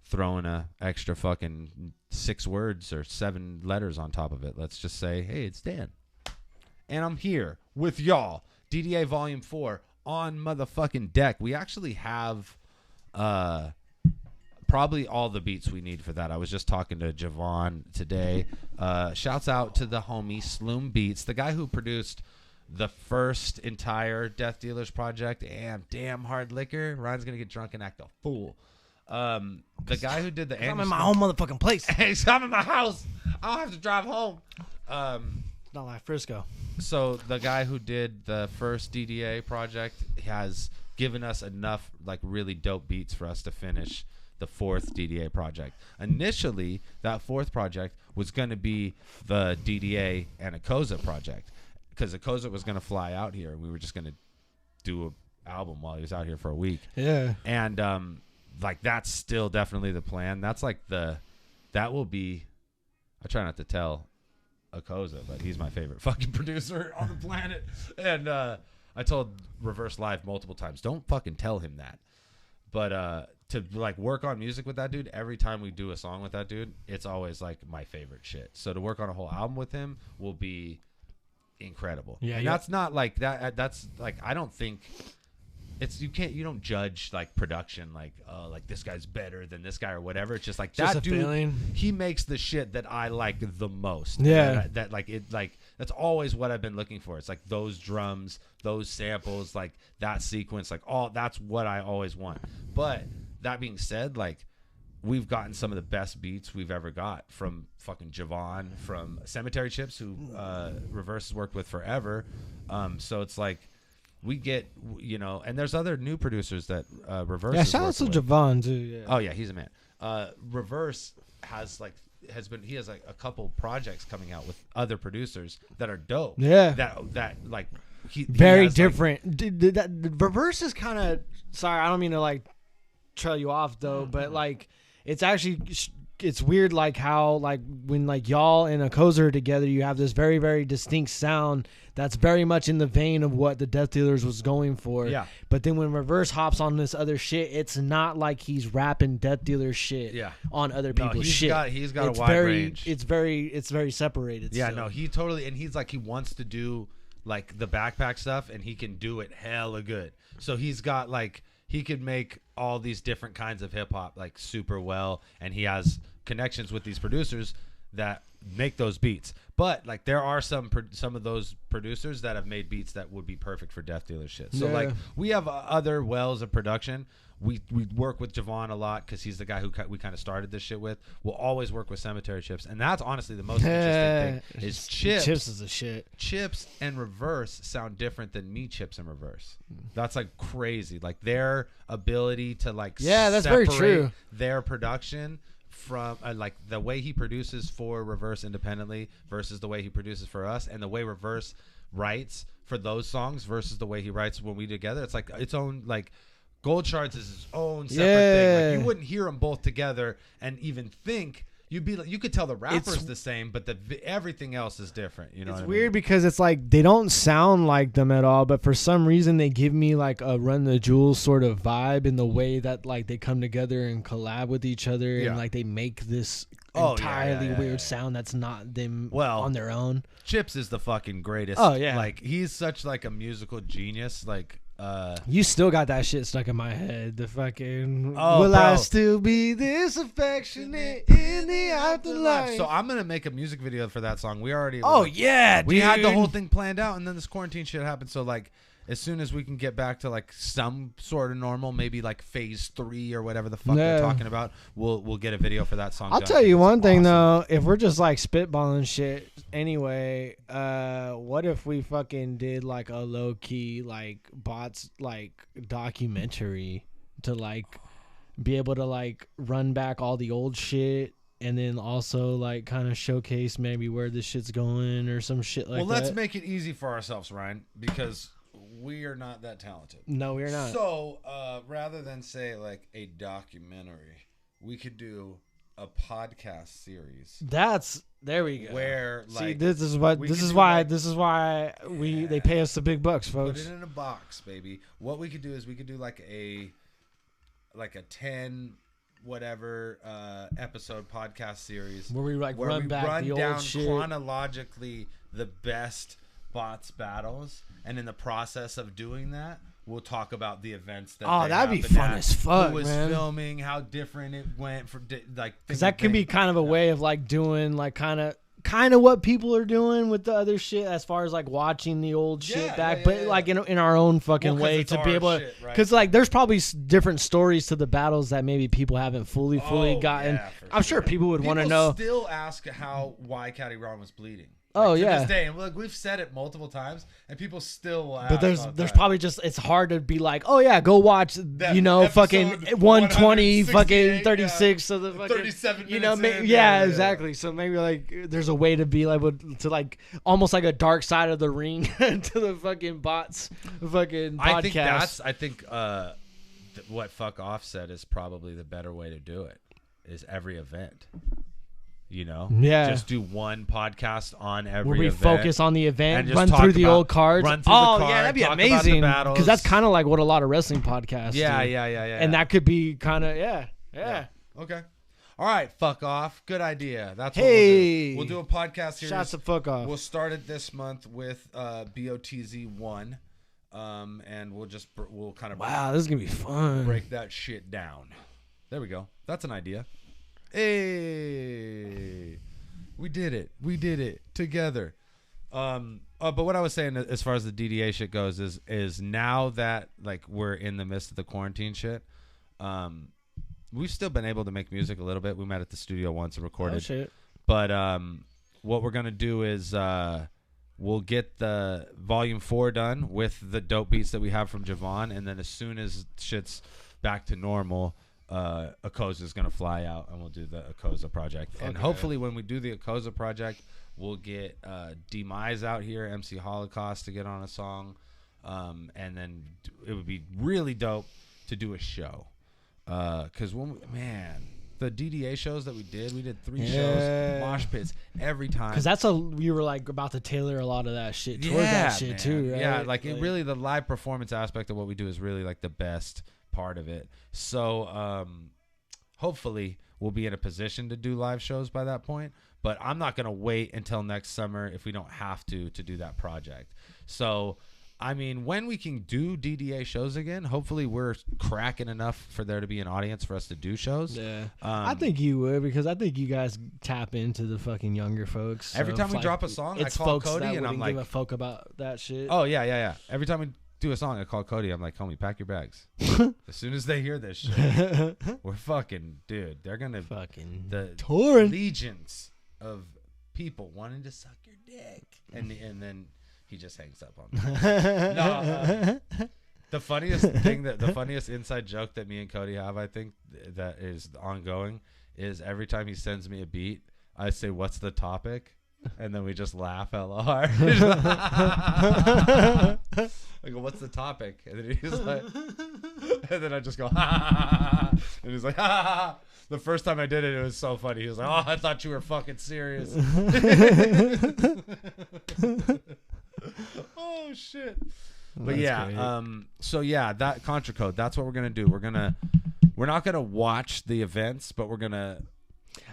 throwing a extra fucking 6 words or 7 letters on top of it? Let's just say, hey, it's Dan. And I'm here with y'all. DDA Volume 4 on motherfucking deck. We actually have probably all the beats we need for that. I was just talking to Javon today. Shouts out to the homie Sloom Beats, the guy who produced the first entire Death Dealers project and Damn Hard Liquor. Ryan's gonna get drunk and act a fool. The guy who did the I'm in my own motherfucking place. Hey, I'm in my house. I don't have to drive home. Not like Frisco. So the guy who did the first DDA project has given us enough like really dope beats for us to finish the 4th DDA project. Initially, that 4th project was going to be the DDA and Akoza project because Akoza was going to fly out here and we were just going to do an album while he was out here for a week. Yeah. And like that's still definitely the plan. That's like that will be, I try not to tell Akoza, but he's my favorite fucking producer on the planet. And I told Reverse Live multiple times, don't fucking tell him that. But to like work on music with that dude, every time we do a song with that dude, it's always like my favorite shit. So to work on a whole album with him will be incredible. Yeah, and that's not like that. That's like I don't think it's you don't judge like production like this guy's better than this guy or whatever. It's just like Just that a dude. feeling. He makes the shit that I like the most. Yeah, that like it like that's always what I've been looking for. It's like those drums, those samples, like that sequence, like all that's what I always want. But that being said, like we've gotten some of the best beats we've ever got from fucking Javon, from Cemetery Chips, who Reverse has worked with forever. So it's like we get, and there's other new producers that Reverse. Yeah, shout out to Javon too. Yeah. Oh yeah, he's a man. Reverse has like a couple projects coming out with other producers that are dope. Yeah. That like he very has, different. Like, the Reverse is kind of sorry. I don't mean to like trail you off though, but like it's actually it's weird like how like when like y'all and Akoza are together, you have this very very distinct sound that's very much in the vein of what the Death Dealers was going for. Yeah. But then when Reverse hops on this other shit, it's not like he's rapping Death Dealer shit on other people's shit. He's got a wide range. It's very separated. Yeah, still. no, he totally, and he's like he wants to do like the backpack stuff, and he can do it hella good. So he's got like he could make all these different kinds of hip hop like super well, and he has connections with these producers that make those beats. But like there are some of those producers that have made beats that would be perfect for Death Dealer shit. So like we have other wells of production. We work with Javon a lot because he's the guy who we kind of started this shit with. We'll always work with Cemetery Chips, and that's honestly the most interesting thing is Chips. Chips is the shit. Chips and Reverse sound different than me, Chips and Reverse. That's like crazy. Like their ability to like that's very true. Their production from like the way he produces for Reverse independently versus the way he produces for us, and the way Reverse writes for those songs versus the way he writes when we together. It's like its own like. Gold Shards is his own separate thing. Like you wouldn't hear them both together and even think you could tell the rapper's the same, but everything else is different. You know, it's weird because it's like they don't sound like them at all, but for some reason they give me like a Run the Jewels sort of vibe in the way that like they come together and collab with each other and like they make this entirely weird sound that's not them on their own. Chips is the fucking greatest. Oh yeah, like he's such like a musical genius. Like You still got that shit stuck in my head. The fucking Oh, will bro. I still be this affectionate in the afterlife? So I'm gonna make a music video for that song. We already. Oh yeah, we dude. had the whole thing planned out, and then this quarantine shit happened. So like, as soon as we can get back to like some sort of normal, maybe like phase 3 or whatever the fuck they're talking about, we'll get a video for that song. I'll done. tell you It's one thing awesome. though, if we're just like spitballing shit anyway, what if we fucking did like a low key like bots like documentary to like be able to like run back all the old shit and then also like kind of showcase maybe where this shit's going or some shit like that. Well, let's make it easy for ourselves, Ryne, because we are not that talented. No, we're not. So rather than say like a documentary, we could do a podcast series. There we go. Where See, like this is why they pay us the big bucks, put folks. it in a box, baby. What we could do is we could do like a 10 whatever episode podcast series Where we like where run we back run the down old shit. chronologically the best bots battles, and in the process of doing that, we'll talk about the events that Oh, they that'd be happened fun at, as fuck, who was man. filming, how different it went for like Because that can be kind of a way of like doing like kind of what people are doing with the other shit as far as like watching the old shit back, but like in our own fucking Well, 'cause way it's to be our able to. shit, right? Because like there's probably different stories to the battles that maybe people haven't fully gotten. yeah, for I'm sure people would want to People know. still ask why Caddy Ron was bleeding. Oh, to yeah. this day, and look, we've said it multiple times, and people still will ask. But there's all the there's time. probably just it's hard to be like, oh yeah, go watch That fucking episode 120 fucking 168, 36 of the fucking 37 minutes minutes in, yeah, yeah. exactly. So maybe like there's a way to be able to like almost like a dark side of the ring to the fucking bots fucking podcast. I think what Fuck Off said is probably the better way to do it. Is every event. You know, just do one podcast on every where we event. focus on the event, and just run talk through the about- old cards. run through the Yeah, card, that'd be talk about the amazing. battles. Because that's kind of like what a lot of wrestling podcasts Yeah, do. yeah. And that could be kind of yeah. Okay. All right, Fuck Off. Good idea. That's Hey. what we'll do. We'll do a podcast series. Shots of fuck off. We'll start it this month with BOTZ1, and we'll kind of Wow, this is gonna be fun. break that shit down. There we go. That's an idea. Hey, we did it together. But what I was saying as far as the DDA shit goes is now that like we're in the midst of the quarantine shit, we've still been able to make music a little bit. We met at the studio once and recorded. Oh shit. But what we're gonna do is we'll get the volume 4 done with the dope beats that we have from Javon, and then as soon as shit's back to normal, Akoza is gonna fly out, and we'll do the Akoza project. And hopefully, when we do the Akoza project, we'll get Demise out here, MC Holocaust, to get on a song, and then it would be really dope to do a show. Because the DDA shows that we did 3 shows, mosh pits every time. Because we were like about to tailor a lot of that shit toward that shit man. too, right? Yeah, like it really, the live performance aspect of what we do is really like the best part of it. So hopefully we'll be in a position to do live shows by that point. But I'm not gonna wait until next summer if we don't have to do that project. So I mean, when we can do DDA shows again, hopefully we're cracking enough for there to be an audience for us to do shows. Yeah, I think you would, because I think you guys tap into the fucking younger folks. Every So time we it's drop a song, I it's call folks Cody that and I'm wouldn't like, give a fuck about that shit. oh yeah. Every time we do a song, I call Cody. I'm like, homie, pack your bags. As soon as they hear this shit, we're fucking, dude. They're gonna fucking the torn. legions of people wanting to suck your dick, and then he just hangs up on me. No, the funniest inside joke that me and Cody have, I think, that is ongoing, is every time he sends me a beat, I say, "What's the topic?" And then we just laugh hella hard. I go, "What's the topic?" And then he's like, and then I just go, ha, ha, ha, ha. And he's like, ha, ha, ha. The first time I did it, it was so funny. He was like, "Oh, I thought you were fucking serious." Oh shit. But That's yeah, great. so yeah, that Contra Code, that's what we're gonna do. We're not gonna watch the events, but we're gonna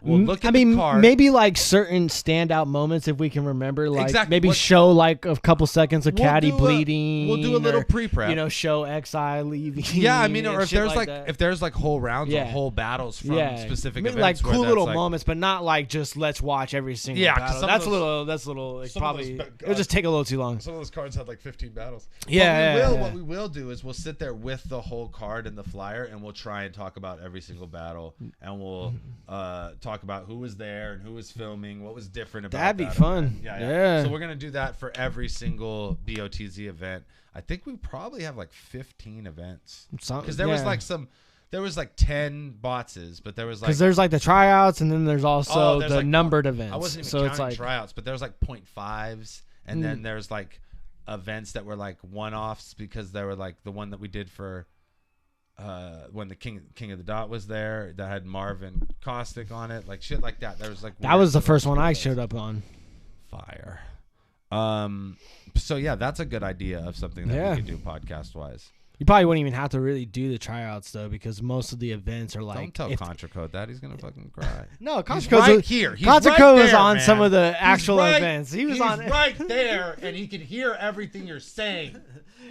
We'll look at I mean, the card. maybe like certain standout moments if we can remember. Like Exactly. maybe show like a couple seconds of Caddy bleeding. We'll do a little or, pre-prep. You know, show XI leaving. Yeah, I mean, or and if shit there's like that. if there's like whole rounds or Yeah. whole battles from specific Maybe events, like where cool that's little like, moments, but not like just let's watch every single Yeah, 'cause battle. some of That's those- a little. That's a little. Like, some of probably those it'll just take a little too long. Some of those cards had like 15 battles. What we will do is we'll sit there with the whole card and the flyer, and we'll try and talk about every single battle, and we'll talk about who was there and who was filming, what was different about That'd be that fun. event. Yeah. So we're gonna do that for every single BOTZ event. I think we probably have like 15 events because there was like there was like 10 boxes, but there was like because there's like the tryouts and then there's also there's the like, numbered events. I wasn't even so counting it's like tryouts, but there was like 0.5s, and then there's like events that were like one-offs because they were like the one that we did for when the King of the Dot was there that had Marvin Caustic on it, like shit like that. There was like that was the weird first one I events. showed up on. Fire. So yeah, that's a good idea of something that we could do podcast wise. You probably wouldn't even have to really do the tryouts though, because most of the events are like. Don't tell Contra Code that, he's gonna fucking cry. No, He's Contra right here. He's right Code was there, on man. some of the He's actual right- events. He was he's on. right there, and he can hear everything you're saying.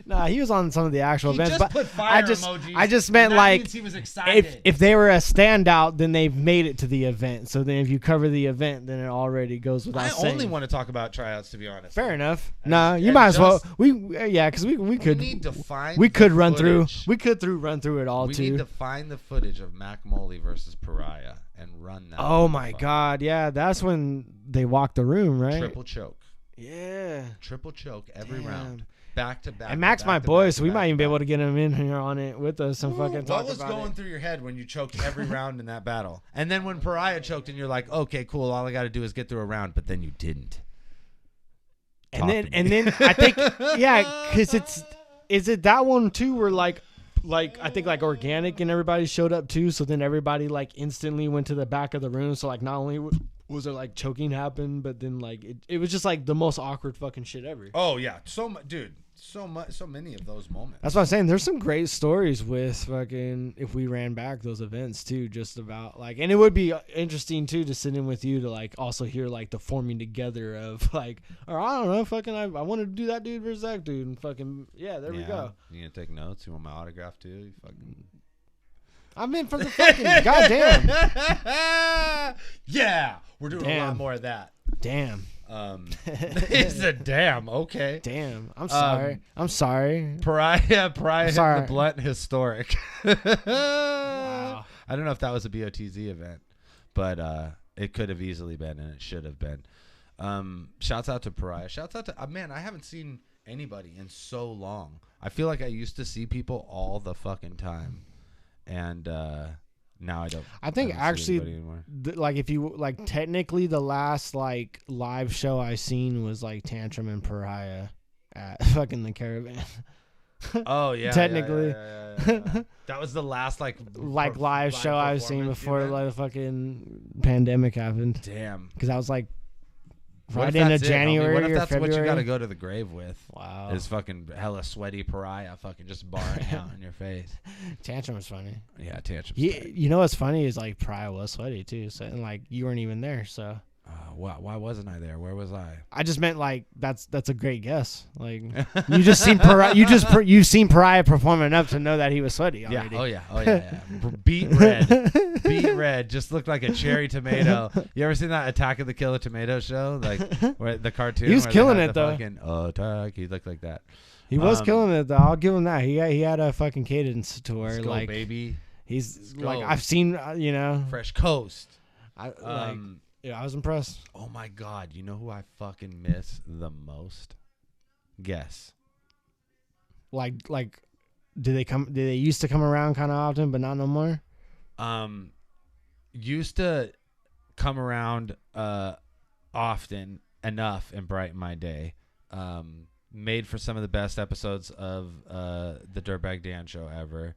Nah, he was on some of the actual He events. just but put fire emojis, emojis. I just meant that like means he was excited. if they were a standout, then they've made it to the event. So then if you cover the event, then it already goes without I saying. only want to talk about tryouts, to be honest. Fair enough. And- Nah, you and might as well. just- Because we could. need to find. We could the run footage. through. We could run through it all We too. need to find the footage of Mac Moley versus Pariah and run that. Oh my motherfucker. God! Yeah, that's when they walked the room, right? Triple choke. Yeah. Triple choke every Damn. round. Back to back. And Mac's to my back to boy, back so to we back might to even be back. able to get him in here on it with us and fucking talk What was about going it. through your head when you choked every round in that battle? And then when Pariah choked and you're like, okay, cool, all I got to do is get through a round, but then you didn't. And then I think because is it that one too where like I think like organic and everybody showed up too, so then everybody like instantly went to the back of the room, so like not only was there like choking happen, but then like it was just like the most awkward fucking shit ever. Oh yeah, so much, dude. So many of those moments. That's what I'm saying. There's some great stories with fucking if we ran back those events too, just about like, and it would be interesting too to sit in with you to like also hear like the forming together of like, or I don't know, fucking I wanted to do that dude versus that dude, and fucking there we go. You gonna take notes? You want my autograph too? You fucking. I'm in for the fucking goddamn. Yeah, we're doing a lot Damn. more of that. Damn. It's a damn. Okay. Damn. I'm sorry. I'm sorry. Pariah hit Sorry. the blunt historic. Wow. I don't know if that was a BOTZ event, but it could have easily been, and it should have been. Shouts out to Pariah. Shouts out to man. I haven't seen anybody in so long. I feel like I used to see people all the fucking time, and now I don't. I think don't see actually, anybody anymore. like if you like technically the last like live show I seen was like Tantrum and Pariah at fucking the Caravan. Oh yeah, Technically. yeah. That was the last like Live show I've seen performance before event? like the fucking pandemic happened. Damn. Because I was like What right if into that's it, homie? January What if or that's February. what you got to go to the grave with? Wow. Is fucking hella sweaty Pariah fucking just barring out in your face. Tantrum was funny. Yeah, tantrum. You know what's funny is like Pariah was sweaty too. So and like you weren't even there, so Why wasn't I there? Where was I? I just meant like that's a great guess. Like you just seen Pariah, you've seen Pariah perform enough to know that he was sweaty already. Yeah. Oh yeah. Beet red. Just looked like a cherry tomato. You ever seen that Attack of the Killer Tomato show? Like where the cartoon. He was where they killing had it, the though. Fucking attack. He looked like that. He was killing it though. I'll give him that. He had a fucking cadence to where Let's go, like baby. he's go. like I've seen Fresh Coast. I was impressed. Oh my God! You know who I fucking miss the most? Guess. Like did they used to come around kind of often but not no more? Used to come around often enough and brighten my day. Made for some of the best episodes of the Dirtbag Dan show ever.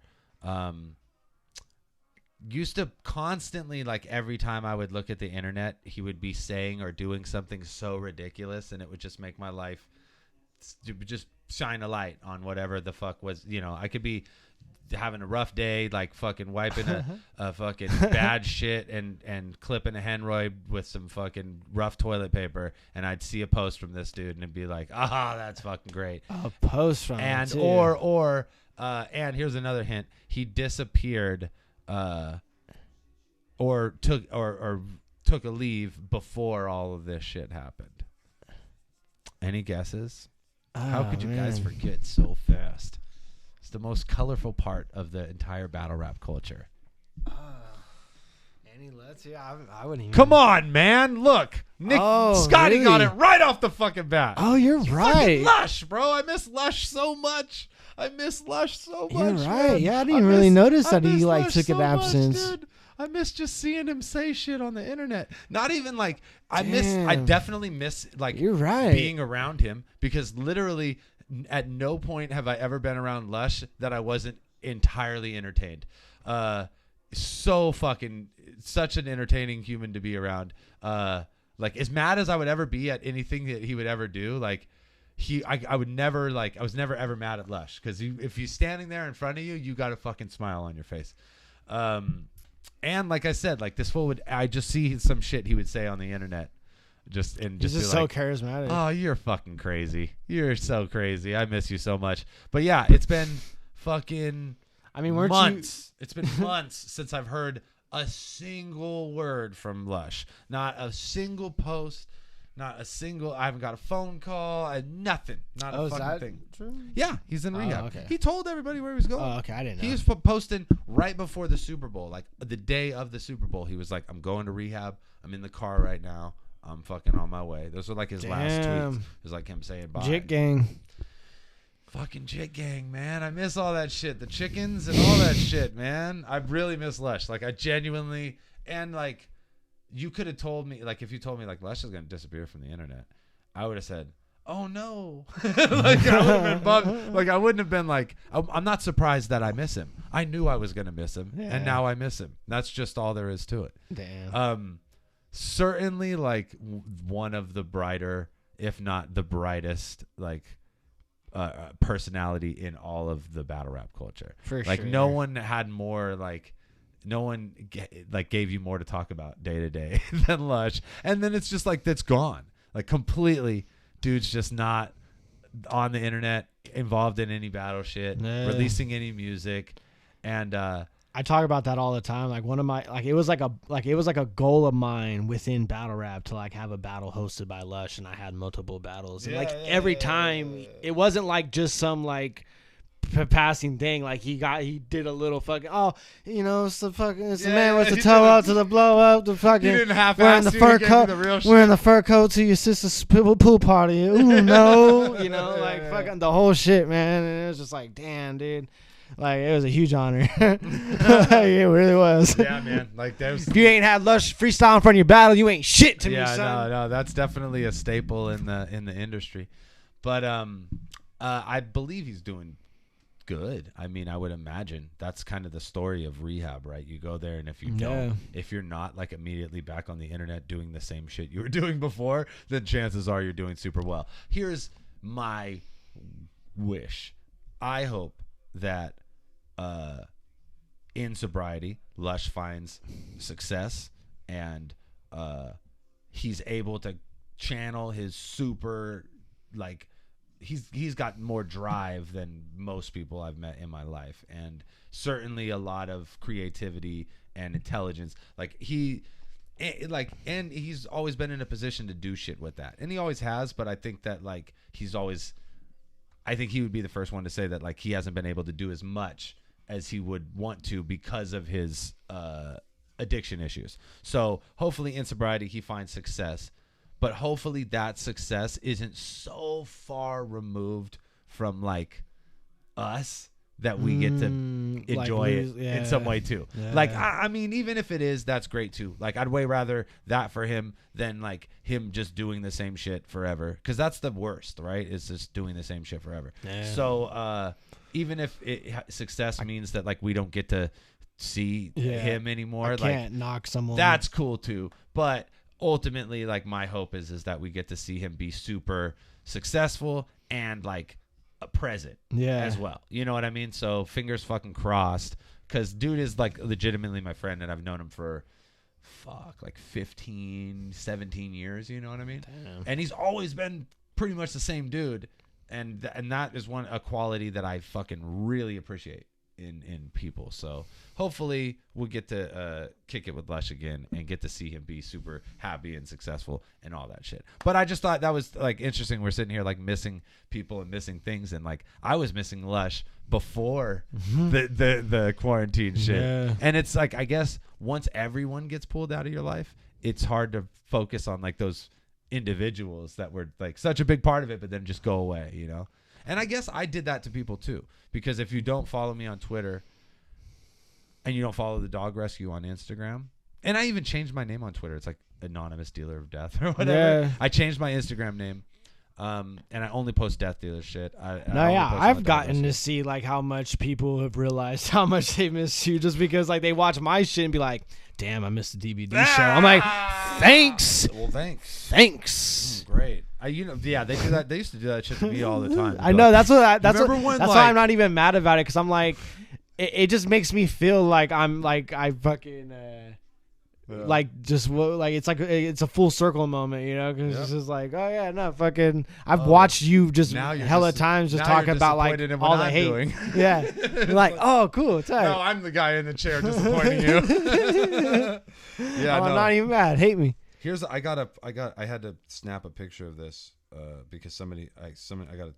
Used to constantly, like every time I would look at the internet, he would be saying or doing something so ridiculous, and it would just make my life just shine a light on whatever the fuck was. You know, I could be having a rough day, like fucking wiping a fucking bad shit and clipping a hemorrhoid with some fucking rough toilet paper, and I'd see a post from this dude and it'd be like, that's fucking great. A post from and him too. or and here's another hint: he disappeared, or took a leave before all of this shit happened. Any guesses? How could you guys forget so fast? It's the most colorful part of the entire battle rap culture. Any let's I wouldn't even. Come on, man! Look, Scotty really? got it right off the fucking bat. Oh, you're right. Lush, bro. I miss Lush so much. You're right. Man. Yeah, I didn't really notice that he like took an absence. Dude. I miss just seeing him say shit on the internet. Not even like I definitely miss like you're right. being around him, because literally at no point have I ever been around Lush that I wasn't entirely entertained. Such an entertaining human to be around. Like as mad as I would ever be at anything that he would ever do, like I would never I was never ever mad at Lush, because if he's standing there in front of you, you got a fucking smile on your face. And like I said, like this fool I just see some shit he would say on the internet. He's just so like, charismatic. Oh, you're fucking crazy. You're so crazy. I miss you so much. But yeah, it's been fucking months. It's been months since I've heard a single word from Lush. Not a single post. Not a single. I haven't got a phone call. Nothing. Not a fucking thing. True? Yeah, he's in rehab. Okay. He told everybody where he was going. Oh, okay. I didn't know. He was posting right before the Super Bowl, like the day of the Super Bowl. He was like, "I'm going to rehab. I'm in the car right now. I'm fucking on my way." Those were like his last tweets. It was like him saying bye. Jit gang. Fucking Jit gang, man. I miss all that shit. The chickens and all that shit, man. I really miss Lush. Like I genuinely, and like you could have told me, like if you told me like Lush is gonna disappear from the internet, I would have said, "Oh no!" Like I would have been bummed. Like I wouldn't have been like, I'm not surprised that I miss him. I knew I was gonna miss him, and now I miss him. That's just all there is to it. Damn. Certainly like one of the brighter, if not the brightest, like personality in all of the battle rap culture. For like sure. no one had more like. No one gave you more to talk about day to day than Lush. And then it's just like, that's gone. Like completely, dude's just not on the internet, involved in any battle shit, releasing any music. And I talk about that all the time. Like one of my, it was like a goal of mine within battle rap to like have a battle hosted by Lush, and I had multiple battles. And every time it wasn't like just some like passing thing. Like he did a little fucking it's the man with the toe out to the blow up the fucking he didn't half wearing the fur coat wearing the fur coat to your sister's pool party. Ooh no. Like fucking the whole shit, man. And it was just like, damn, dude. Like it was a huge honor. It really was. Yeah, man. Like if you ain't had Lush freestyle in front of your battle, you ain't shit to me, son. No, that's definitely a staple in the industry. But I believe he's doing good. I mean, I would imagine that's kind of the story of rehab, right? You go there, and if you're not like immediately back on the internet doing the same shit you were doing before, then chances are you're doing super well. Here's my wish. I hope that in sobriety, Lush finds success, and he's able to channel his super like he's got more drive than most people I've met in my life, and certainly a lot of creativity and intelligence. And he's always been in a position to do shit with that, and he always has. But I think that like I think he would be the first one to say that like he hasn't been able to do as much as he would want to because of his addiction issues. So hopefully in sobriety he finds success. But hopefully that success isn't so far removed from like us that we get to enjoy it in some way too. Yeah. Like, I mean, even if it is, that's great too. Like I'd way rather that for him than like him just doing the same shit forever. Cause that's the worst, right? Is just doing the same shit forever. Yeah. So even if success means that like we don't get to see him anymore, can't knock someone. That's cool too. But ultimately, like my hope is that we get to see him be super successful and like present as well. You know what I mean? So fingers fucking crossed, because dude is like legitimately my friend, and I've known him for like 15, 17 years. You know what I mean? Damn. And he's always been pretty much the same dude, and that is a quality that I fucking really appreciate in people. So hopefully we'll get to kick it with Lush again and get to see him be super happy and successful and all that shit. But I just thought that was like interesting. We're sitting here like missing people and missing things, and like I was missing Lush before the quarantine shit. Yeah. And it's like, I guess once everyone gets pulled out of your life, it's hard to focus on like those individuals that were like such a big part of it, but then just go away, you know? And I guess I did that to people too, because if you don't follow me on Twitter and you don't follow the dog rescue on Instagram, and I even changed my name on Twitter. It's like Anonymous Dealer of Death or whatever. Yeah. I changed my Instagram name. And I only post death dealer shit. I've gotten to see like how much people have realized how much they miss you just because like they watch my shit and be like, damn, I missed the DVD show. I'm like, thanks. Well, thanks. Thanks. Great. They do that. They used to do that shit to me all the time. I know. That's why why I'm not even mad about it, because I'm like, it just makes me feel like I'm like I fucking like just like it's a full circle moment, you know? Because it's just like, oh yeah, no, fucking. I've watched you just hella times just talking about like all the hate. Doing. Yeah, you're like, oh, cool, it's all right. No, I'm the guy in the chair disappointing you. Yeah, I'm not even mad. Hate me. Here's I had to snap a picture of this because I got a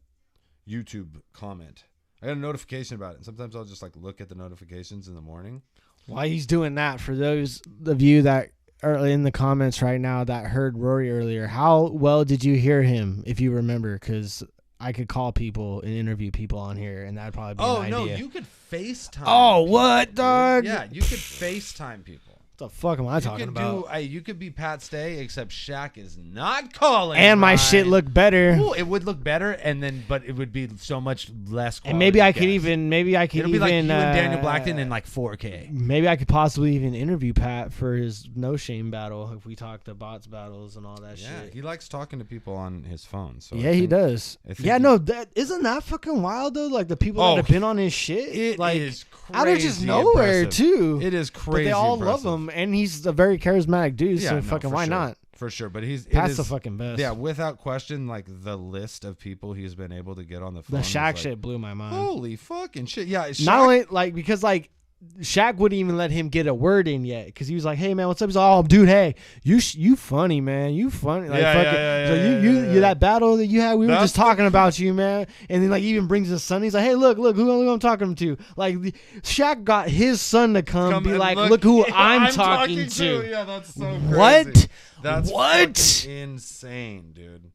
YouTube comment. I got a notification about it, and sometimes I'll just like look at the notifications in the morning. While he's doing that, for those of you that are in the comments right now that heard Rory earlier, how well did you hear him, if you remember? Because I could call people and interview people on here, and that'd probably be an idea. Oh, no, you could FaceTime. Oh, what, dog? Yeah, you could FaceTime people. What the fuck am I talking about? You could be Pat Stay, except Shaq is not calling. And my shit look better. Ooh, it would look better, but it would be so much less quality. And maybe I could guest. even, It'll be like you and Daniel Blackton in like 4K. Maybe I could possibly even interview Pat for his No Shame battle if we talk the bots battles and all that shit. Yeah, he likes talking to people on his phone. So yeah, he does. Yeah, no, isn't that fucking wild though? Like the people that have been on his shit, it like is crazy out of just nowhere impressive. too. It is crazy. But they all impressive. love him, and he's a very charismatic dude. Yeah, So no, fucking for why sure. not? For sure, but Pat's the fucking best. Yeah, without question, like the list of people he's been able to get on the phone. The Shaq shit blew my mind. Holy fucking shit! Yeah, Shaq, Not only like because like Shaq wouldn't even let him get a word in yet because he was like, "Hey man, what's up?" He's like, "Oh dude, hey, you funny man, you funny." Like, you that battle that you had, we were just talking about you, man. And then like even brings his son. He's like, "Hey, look who I'm talking to." Like Shaq got his son to come be like, "Look who I'm talking to." Yeah, that's so crazy. What? That's fucking insane, dude.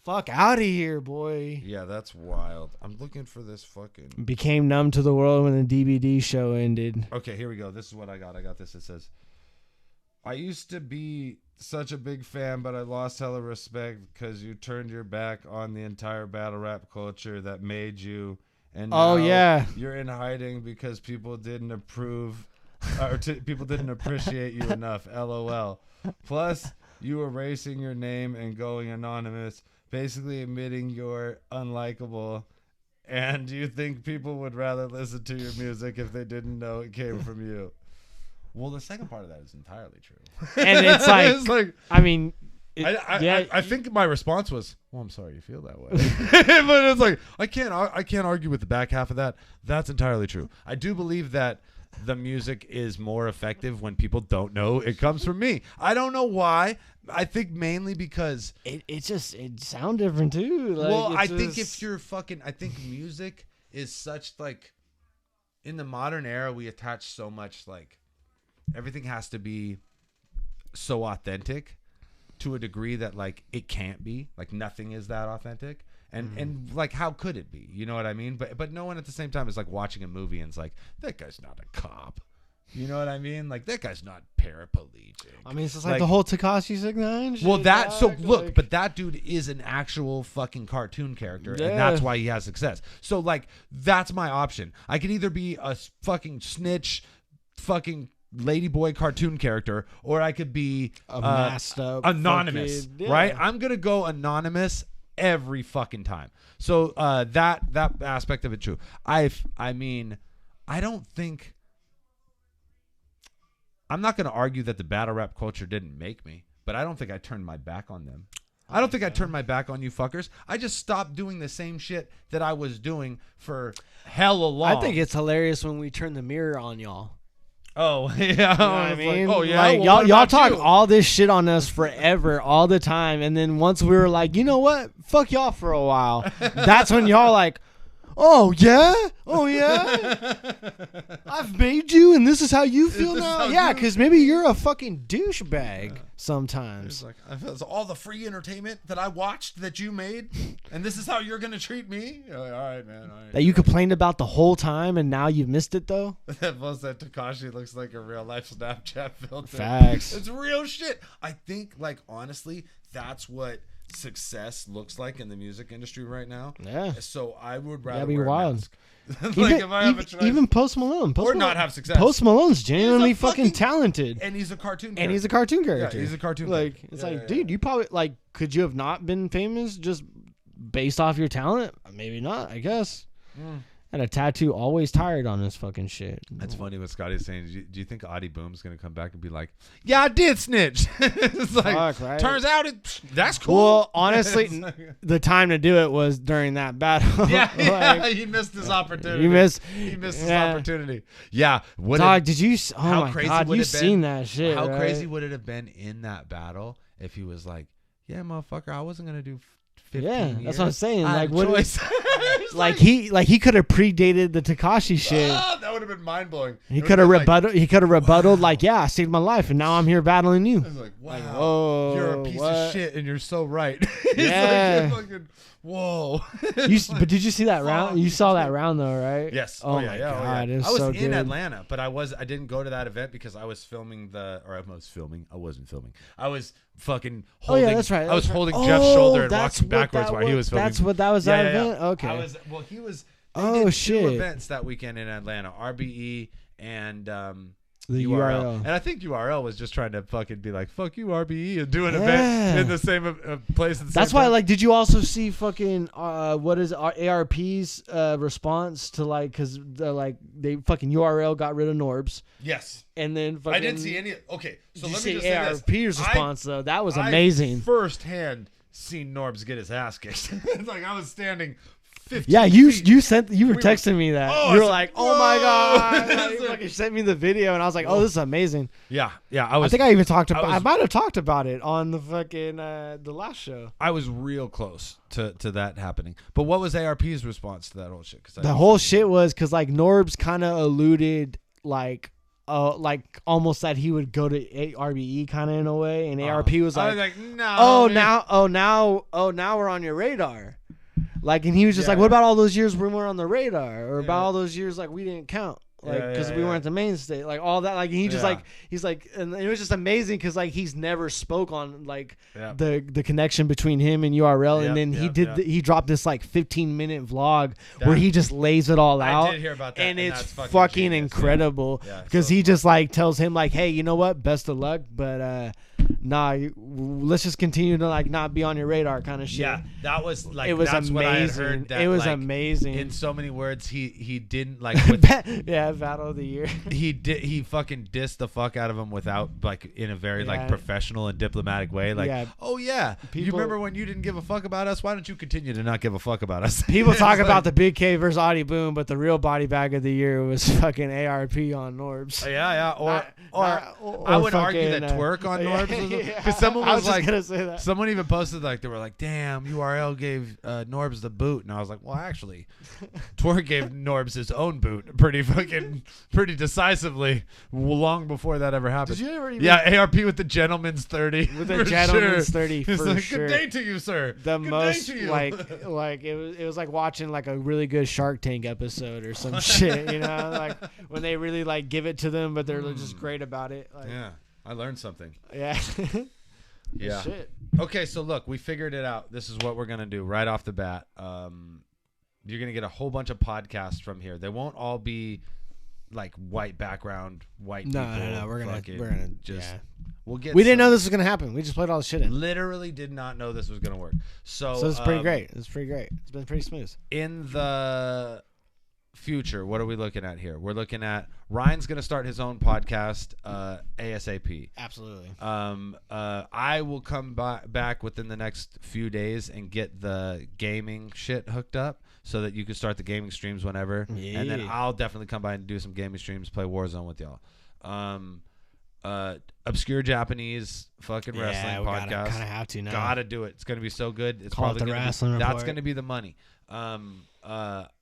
Fuck out of here, boy. Yeah, that's wild. I'm looking for this fucking. Became numb to the world when the DVD show ended. Okay, here we go. This is what I got. I got this. It says, I used to be such a big fan, but I lost hella respect because you turned your back on the entire battle rap culture that made you. And now you're in hiding because people didn't approve or people didn't appreciate you enough. LOL. Plus, you erasing your name and going anonymous, basically admitting you're unlikable, and you think people would rather listen to your music if they didn't know it came from you. Well, the second part of that is entirely true. And it's like, I mean, I think my response was, "Well, I'm sorry you feel that way," but it's like I can't argue with the back half of that. That's entirely true. I do believe that the music is more effective when people don't know it comes from me. I don't know why. I think mainly because it sound different too. Like, well, I think if you're I think music is such like in the modern era we attach so much like everything has to be so authentic to a degree that like it can't be. Like nothing is that authentic. And like how could it be? You know what I mean? But no one at the same time is like watching a movie and it's like, that guy's not a cop. You know what I mean? Like that guy's not paraplegic. I mean, it's just like the whole Tekashi 6ix9ine shit. Well, but that dude is an actual fucking cartoon character, and that's why he has success. So like that's my option. I could either be a fucking snitch, fucking ladyboy cartoon character, or I could be a masked up anonymous, fucking, right? I'm gonna go anonymous every fucking time. So that aspect of it true. I mean, I don't think. I'm not going to argue that the battle rap culture didn't make me, but I don't think I turned my back on them. I don't think I turned my back on you fuckers. I just stopped doing the same shit that I was doing for hella long. I think it's hilarious when we turn the mirror on y'all. Oh, yeah. You know what I mean? Oh, yeah. Like, well, y'all talk you? all this shit on us forever, all the time. And then once we were like, you know what? Fuck y'all for a while. That's when y'all like, oh, yeah? Oh, yeah? I've made you, and this is how you feel now? Yeah, because maybe you're a fucking douchebag sometimes. It's like, it's all the free entertainment that I watched that you made, and this is how you're going to treat me? You're like, all right, man. All right. That you complained about the whole time, and now you've missed it, though? That most that Tekashi looks like a real-life Snapchat filter. Facts. It's real shit. I think, like, honestly, that's what success looks like in the music industry right now. Yeah. So I would rather be wear wild. a mask. Like, Even, if I have a choice, even Post Malone. or not have success. Post Malone's genuinely He's a fucking talented. And he's a cartoon character. And he's a cartoon character. Yeah, he's a cartoon like, character. it's Yeah, like, yeah, dude, you probably, like, could you have not been famous just based off your talent? Maybe not, I guess. And a tattoo always tired on this fucking shit. That's funny what Scotty's saying. Do you think Audie Boom's going to come back and be like, yeah, I did snitch? It's like, Fuck, right? turns out that's cool. Well, honestly, the time to do it was during that battle. Yeah, Like, he missed his opportunity. He missed his opportunity. Yeah. Dog, did you? Oh how my crazy God, would you it been- seen that shit? How right? crazy would it have been in that battle if he was like, yeah, motherfucker, I wasn't going to do 15 Yeah, years. that's what I'm saying. I Like, had a what? choice. He's Like he could have predated the Tekashi shit. that would have been mind blowing. He could have rebutted. He could have rebutted. Like, yeah, I saved my life, and now I'm here battling you. I was like, wow, whoa, you're a piece what? of shit, and you're so right. He's Yeah. like, fucking, whoa. But did you see that round? Fuck. You saw that round though, right? Yes. Oh, yeah, my yeah, God, yeah. it was I was so in good. Atlanta, but I didn't go to that event because I was filming I wasn't filming. I was fucking holding. Oh yeah, that's right. I was that's right. holding Jeff's shoulder and that's walking what backwards that while he was filming. That's what that was. Yeah, that yeah, event. yeah. Okay. He was. They Oh, did 2 shit. events that weekend in Atlanta. RBE and The URL. And I think URL was just trying to fucking be like, fuck you, RBE, and do an Yeah. event in the same place. At the That's same why, time. like, did you also see fucking what is ARP's response to like, because they fucking URL got rid of Norbs, Yes. and then fucking, I didn't see any. Okay, so Did you let me see just say ARP's this. response though? That was I amazing. firsthand seen Norbs get his ass kicked. It's like I was standing 15 Yeah, you feet. you were were- texting me that. Oh, you were it's like, like, oh my whoa. God. It's You like- fucking sent me the video, and I was like, oh, this is amazing. Yeah. I think I even talked about. I was- might have talked about it on the fucking the last show. I was real close to that happening. But what was ARP's response to that whole shit? 'Cause The whole shit was because like Norbs kind of alluded like almost that he would go to RBE kind of in a way, and ARP was I like, was like, no. oh man." now we're on your radar. Like, and he was just Yeah, like, yeah. what about all those years we weren't on the radar, or about Yeah. all those years like we didn't count, like Yeah, because yeah, we yeah. weren't the mainstay, like all that. Like, and he just Yeah. like he's like, and it was just amazing because like he's never spoke on like Yeah. the connection between him and URL, Yep, and then he yep, did yep. he dropped this like 15-minute vlog where That- he just lays it all out. I did hear about that, and it's that's fucking genius, yeah. incredible Yeah, because so he just like tells him like, hey, you know what, best of luck, but let's just continue to like not be on your radar kind of shit. Yeah, that was like it was that's what I had amazing. heard. That, It was like, amazing. In so many words, he didn't like. With, Yeah, battle of the year. he fucking dissed the fuck out of him without like in a very Yeah. like professional and diplomatic way. Like, Yeah. oh yeah, you People- remember when you didn't give a fuck about us? Why don't you continue to not give a fuck about us? People It's talk like- about the Big K versus Audie Boom, but the real body bag of the year was fucking ARP on Norbs. Yeah, or Or I would argue that fucking, twerk on yeah, Norbs yeah. because someone I was just like, gonna say that. someone even posted like they were like, damn, URL gave Norbs the boot, and I was like, well, actually, twerk gave Norbs his own boot pretty decisively long before that ever happened. Did you ever even? Yeah, ARP with the gentleman's 30. With the for gentleman's sure. 30 He's for like, sure. Good day to you, sir. The Good most day to you. like it was like watching like a really good Shark Tank episode or some shit, you know, like when they really like give it to them, but they're just great about it. Like, Yeah, I learned something. yeah. Yeah. Shit. Okay, so look, we figured it out. This is what we're gonna do right off the bat. You're gonna get a whole bunch of podcasts from here. They won't all be like white background, white No, people. no, we're gonna just. yeah. We'll get. We didn't know this was gonna happen. We just played all the shit in. Literally did not know this was gonna work. So it's pretty great. It's pretty great. It's been pretty smooth. In the future, what are we looking at here? We're looking at Ryan's gonna start his own podcast ASAP. Absolutely. I will come back within the next few days and get the gaming shit hooked up so that you can start the gaming streams whenever. Yeah. And then I'll definitely come by and do some gaming streams, play Warzone with y'all. Obscure Japanese fucking wrestling podcast. Kind of have to now. Gotta do it. It's gonna be so good. It's Call probably it the gonna wrestling be, that's report. gonna be the money.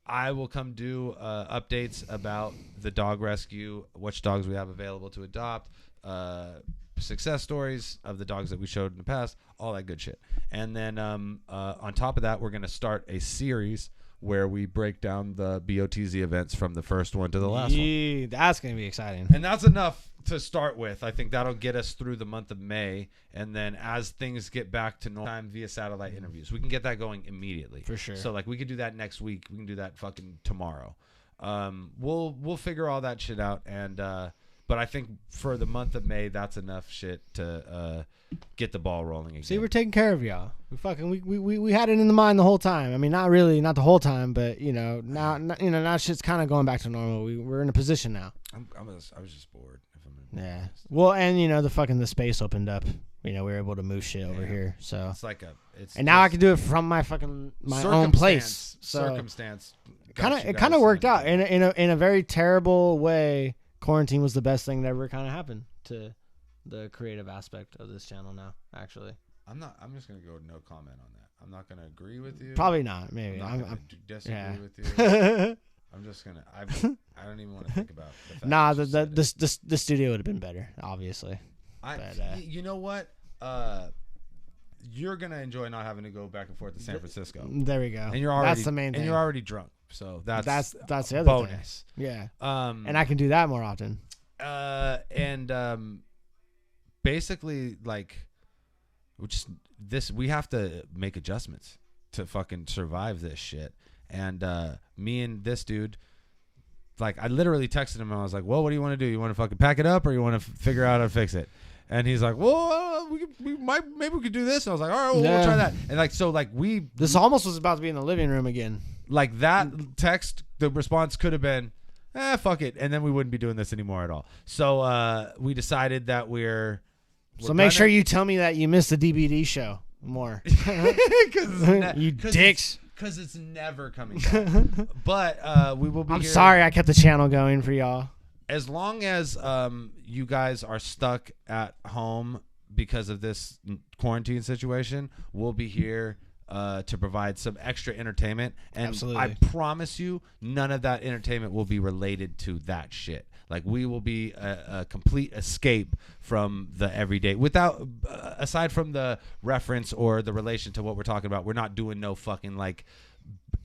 I will come do updates about the dog rescue, which dogs we have available to adopt, success stories of the dogs that we showed in the past, all that good shit. And then on top of that, we're gonna start a series where we break down the BOTZ events from the first one to the last one. That's gonna be exciting. And that's enough to start with. I think that'll get us through the month of May, and then as things get back to normal time via satellite interviews, we can get that going immediately. For sure. So like we could do that next week. We can do that fucking tomorrow. We'll figure all that shit out, and but I think for the month of May, that's enough shit to get the ball rolling again. See, we're taking care of y'all. We had it in the mind the whole time. I mean, not really, not the whole time, but now shit's kind of going back to normal. We're in a position now. I was just bored. Yeah. Well, and the space opened up. We were able to move shit over here. So it's like and now I can do it from my own place. So circumstance. It kind of worked out in a very terrible way. Quarantine was the best thing that ever kind of happened to the creative aspect of this channel now, actually. I'm just going to go no comment on that. I'm not going to agree with you. Probably not. Maybe. I'm going to disagree with you. I'm just going to, I don't even want to think about the fact. Nah, the studio would have been better, obviously. You know what? You're going to enjoy not having to go back and forth to San Francisco. There we go. And you're already, that's the main thing. And you're already drunk. So that's the other bonus. Thing. Yeah. And I can do that more often. Basically, like, we have to make adjustments to fucking survive this shit. And me and this dude, like, I literally texted him and I was like, well, what do you want to do? You want to fucking pack it up or you want to figure out how to fix it? And he's like, well, maybe we could do this. And I was like, all right, well, we'll try that. And like, so like this almost was about to be in the living room again. Like that text, the response could have been, fuck it. And then we wouldn't be doing this anymore at all. So we decided that we're so make sure you tell me that you missed the DVD show more. You dicks. Because it's never coming back. But we will be I'm here. sorry I kept the channel going for y'all. As long as you guys are stuck at home because of this quarantine situation, we'll be here to provide some extra entertainment. And absolutely. I promise you, none of that entertainment will be related to that shit. Like, we will be a complete escape from the everyday. Without, aside from the reference or the relation to what we're talking about, we're not doing no fucking, like,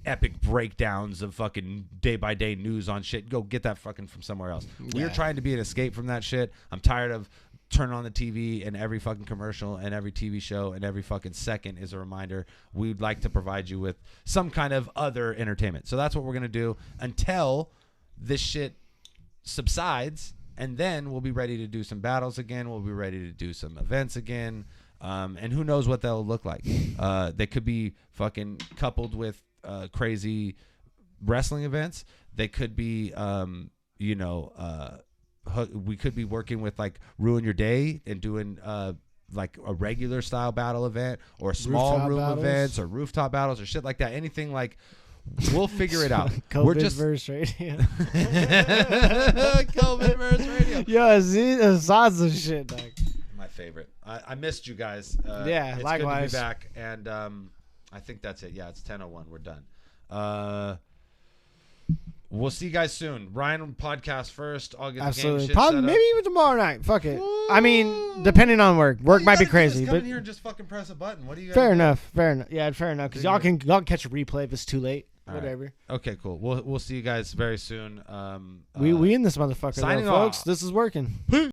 epic breakdowns of fucking day-by-day news on shit. Go get that fucking from somewhere else. Yeah. We're trying to be an escape from that shit. I'm tired of turning on the TV and every fucking commercial and every TV show and every fucking second is a reminder. We'd like to provide you with some kind of other entertainment. So that's what we're going to do until this shit subsides, and then we'll be ready to do some battles again. We'll be ready to do some events again. And who knows what they'll look like. They could be fucking coupled with crazy wrestling events. They could be, we could be working with like Ruin Your Day and doing like a regular style battle event or small Rooftop room battles. events or rooftop battles or shit like that. Anything like, we'll figure it out. COVID We're just verse radio. COVID verse radio. Yo, see, sounds of shit, dog. My favorite. I missed you guys. Yeah, it's likewise. Good to be back, and I think that's it. Yeah, it's 10:01. We're done. We'll see you guys soon. Ryan podcast first. I'll get Absolutely. the game shit Probably, set up. maybe even tomorrow night. Fuck it. Ooh. I mean, depending on work. Work might be crazy, Come but in here and just fucking press a button. What do you? fair enough. Fair enough. Yeah, fair enough. Because y'all can catch a replay if it's too late. All Whatever. Right. Okay, cool. We'll see you guys very soon. We in this motherfucker, signing though, folks. off. This is working.